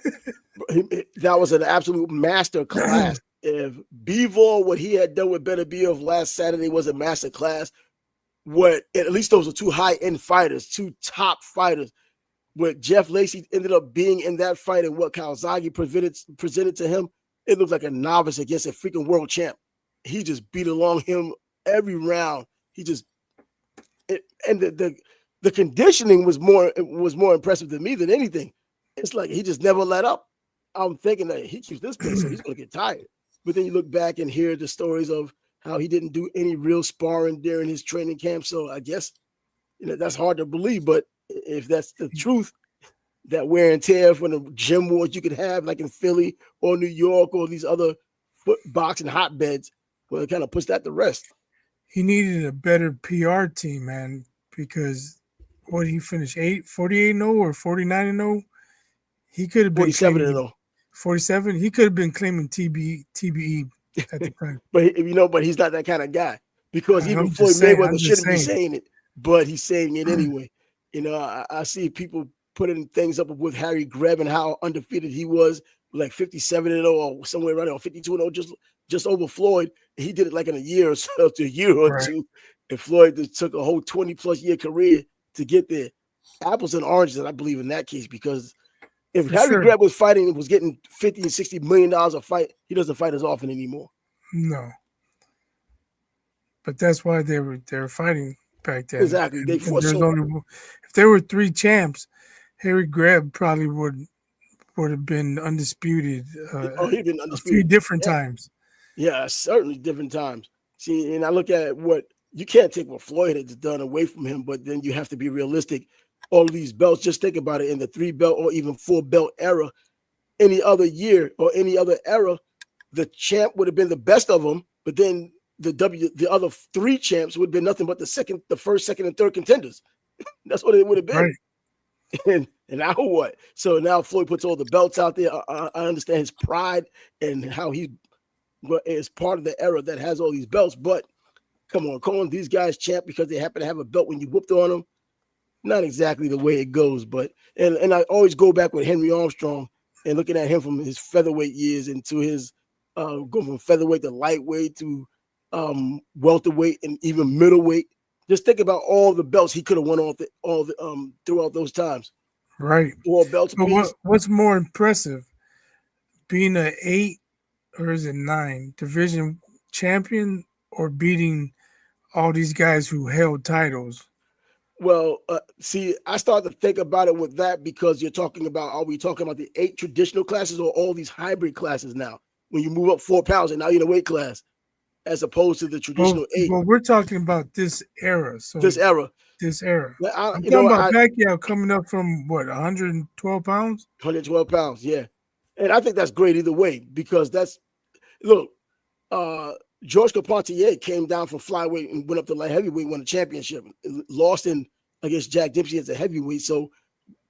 That was an absolute master class. If Bivol, what he had done with Beterbiev last Saturday, was a master class, what at least those are two high-end fighters, two top fighters. What Jeff Lacey ended up being in that fight and what Calzaghe presented to him, it looked like a novice against a freaking world champ. He just beat along him every round. And the conditioning was more impressive to me than anything. It's like he just never let up. I'm thinking that he keeps this pace, so he's going to get tired. But then you look back and hear the stories of how he didn't do any real sparring during his training camp. So I guess that's hard to believe. But if that's the truth, that wear and tear from the gym wars you could have, like in Philly or New York or these other boxing hotbeds, well, it kind of puts that to rest. He needed a better PR team, man, because what he finished 48-0 or 49-0. He could have been 47-0. 47. He could have been claiming TBE at the time. but he's not that kind of guy, because even Floyd Mayweather shouldn't be saying it, but he's saying it anyway. I see people putting things up with Harry Greb and how undefeated he was, like 57-0 or somewhere around there, 52-0, just over Floyd. He did it like in a year or so, to a year or two. And Floyd just took a whole 20-plus year career to get there. Apples and oranges, I believe, in that case, because if Harry Greb was fighting and was getting $50 and $60 million a fight, he doesn't fight as often anymore. No. But that's why they were fighting back then. Exactly. If there were 3 champs, Harry Greb probably would have been undisputed. He'd been undisputed. A few different times. Yeah, certainly different times. See, and I look at what you can't take what Floyd has done away from him, but then you have to be realistic. All of these belts, just think about it, in the 3-belt or even 4-belt era, any other year or any other era, the champ would have been the best of them, but then the other 3 champs would have been nothing but the first, second, and third contenders. That's what it would have been. Right. And now what? So now Floyd puts all the belts out there. I understand his pride and how he is part of the era that has all these belts. But come on, calling these guys champ because they happen to have a belt when you whooped on them, not exactly the way it goes. But and I always go back with Henry Armstrong and looking at him from his featherweight years into his going from featherweight to lightweight to welterweight and even middleweight. Just think about all the belts he could have won throughout those times. Right. 4 belts apiece. What's more impressive, being an 8 or is it 9 division champion, or beating all these guys who held titles? Well, see, I started to think about it with that, because you're talking about, are we talking about the 8 traditional classes or all these hybrid classes now? When you move up 4 pounds and now you're in a weight class, as opposed to the traditional 8. Well, we're talking about this era. So this era. I'm talking about Pacquiao coming up from 112 pounds? 112 pounds, yeah. And I think that's great either way, because George Carpentier came down from flyweight and went up to light heavyweight, won a championship, lost against Jack Dempsey as a heavyweight. So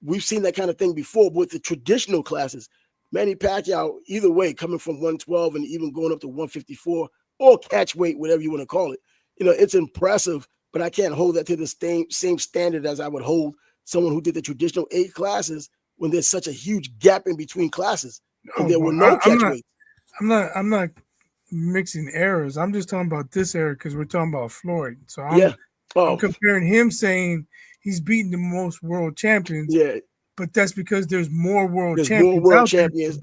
we've seen that kind of thing before with the traditional classes. Manny Pacquiao, either way, coming from 112 and even going up to 154 or catch weight, whatever you want to call it. It's impressive, but I can't hold that to the same standard as I would hold someone who did the traditional 8 classes when there's such a huge gap in between classes. And there were no catch weights. I'm not mixing eras. I'm just talking about this era because we're talking about Floyd. So I'm comparing him, saying he's beaten the most world champions. Yeah. But that's because there's more world champions. More world champions.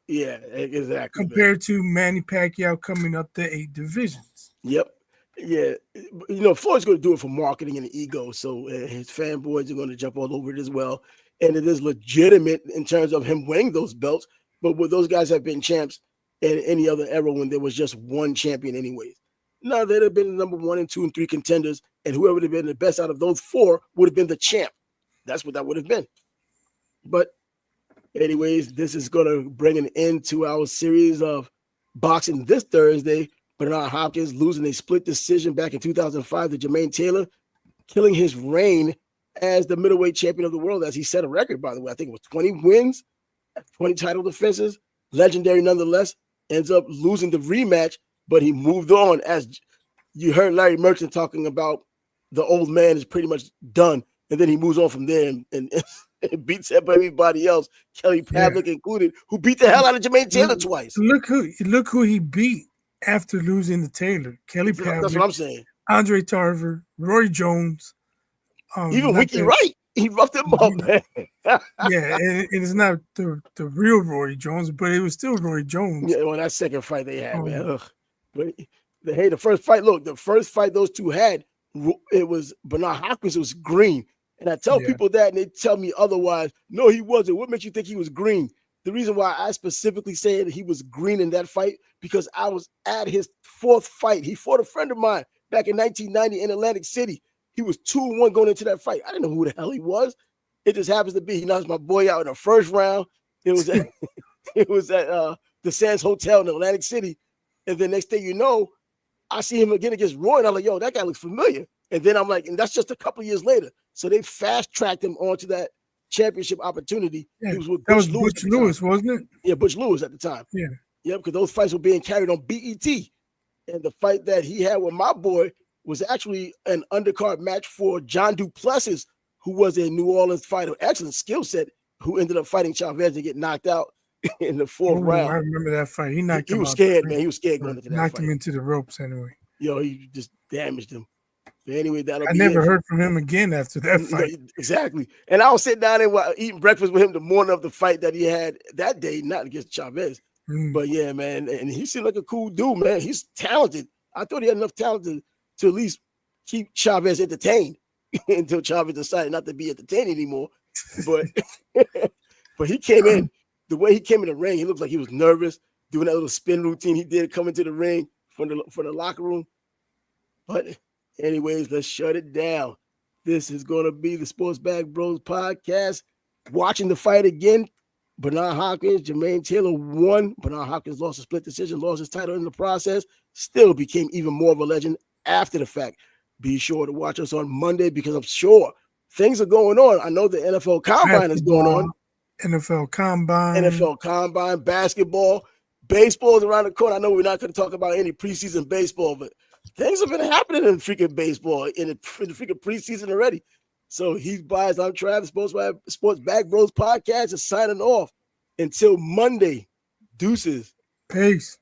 Exactly. Compared to Manny Pacquiao coming up the 8 divisions. Yep. Yeah. Floyd's going to do it for marketing and ego. So his fanboys are going to jump all over it as well. And it is legitimate in terms of him winning those belts. But would those guys have been champs in any other era when there was just one champion anyways? No, they'd have been the number 1 and 2 and 3 contenders. And whoever would have been the best out of those 4 would have been the champ. That's what that would have been. But anyways, this is going to bring an end to our series of boxing this Thursday. Bernard Hopkins losing a split decision back in 2005 to Jermain Taylor, killing his reign as the middleweight champion of the world, as he set a record, by the way. I think it was 20 wins, 20 title defenses. Legendary nonetheless. Ends up losing the rematch, but he moved on. As you heard Larry Merchant talking about, the old man is pretty much done. And then he moves on from there and beats everybody else, Kelly Pavlik included, who beat the hell out of Jermain Taylor twice. Look who he beat after losing to Taylor. Kelly Pavlik. That's what I'm saying. Andre Tarver, Roy Jones, Even not Wiki that- Wright, he roughed him up, man. Yeah, it is not the real Roy Jones, but it was still Roy Jones. Yeah, well, that second fight they had, man. Um, Ugh. But the first fight, look, the first fight those two had, it was Bernard Hopkins was green. And I tell Yeah. people that, and they tell me otherwise. No, he wasn't. What makes you think he was green? The reason why I specifically said he was green in that fight, because I was at his fourth fight. He fought a friend of mine back in 1990 in Atlantic City. He was 2-1 going into that fight. I didn't know who the hell he was. It just happens to be he knocks my boy out in the first round. It was at, it was at the Sands Hotel in Atlantic City. And then next thing you know, I see him again against Roy, and I'm like, yo, that guy looks familiar. And then I'm like, and that's just a couple years later. So they fast-tracked him onto that championship opportunity. Yeah, He was with that was Butch Lewis. Butch Lewis, wasn't it? Yeah, Butch Lewis at the time. Yeah. Yeah, because those fights were being carried on BET. And the fight that he had with my boy was actually an undercard match for John Duplessis, who was a New Orleans fighter, excellent skill set, who ended up fighting Chavez and get knocked out in the fourth round. I remember that fight. He knocked him He was out. scared, man. He was scared going into that Knocked fight. him into the ropes anyway. Yo, he just damaged him. But anyway, I never heard from him again after that fight. Exactly. And I was sitting down there eating breakfast with him the morning of the fight that he had that day, not against Chavez. But yeah, man, and he seemed like a cool dude, man. He's talented. I thought he had enough talent to at least keep Chavez entertained until Chavez decided not to be entertained anymore. But but he came in, the way he came in the ring, he looked like he was nervous, doing that little spin routine he did coming to the ring from the locker room. But anyways, let's shut it down. This is going to be the Sports Bag Bros podcast. Watching the fight again, Bernard Hopkins, Jermain Taylor won. Bernard Hopkins lost a split decision, lost his title in the process, still became even more of a legend after the fact. Be sure to watch us on Monday because I'm sure things are going on. I know the NFL Combine is going on. NFL Combine, basketball, baseball is around the corner. I know we're not going to talk about any preseason baseball, but things have been happening in freaking baseball in the freaking preseason already. So he's biased. I'm Trav, Sports Bag Bros podcast is signing off until Monday. Deuces. Peace.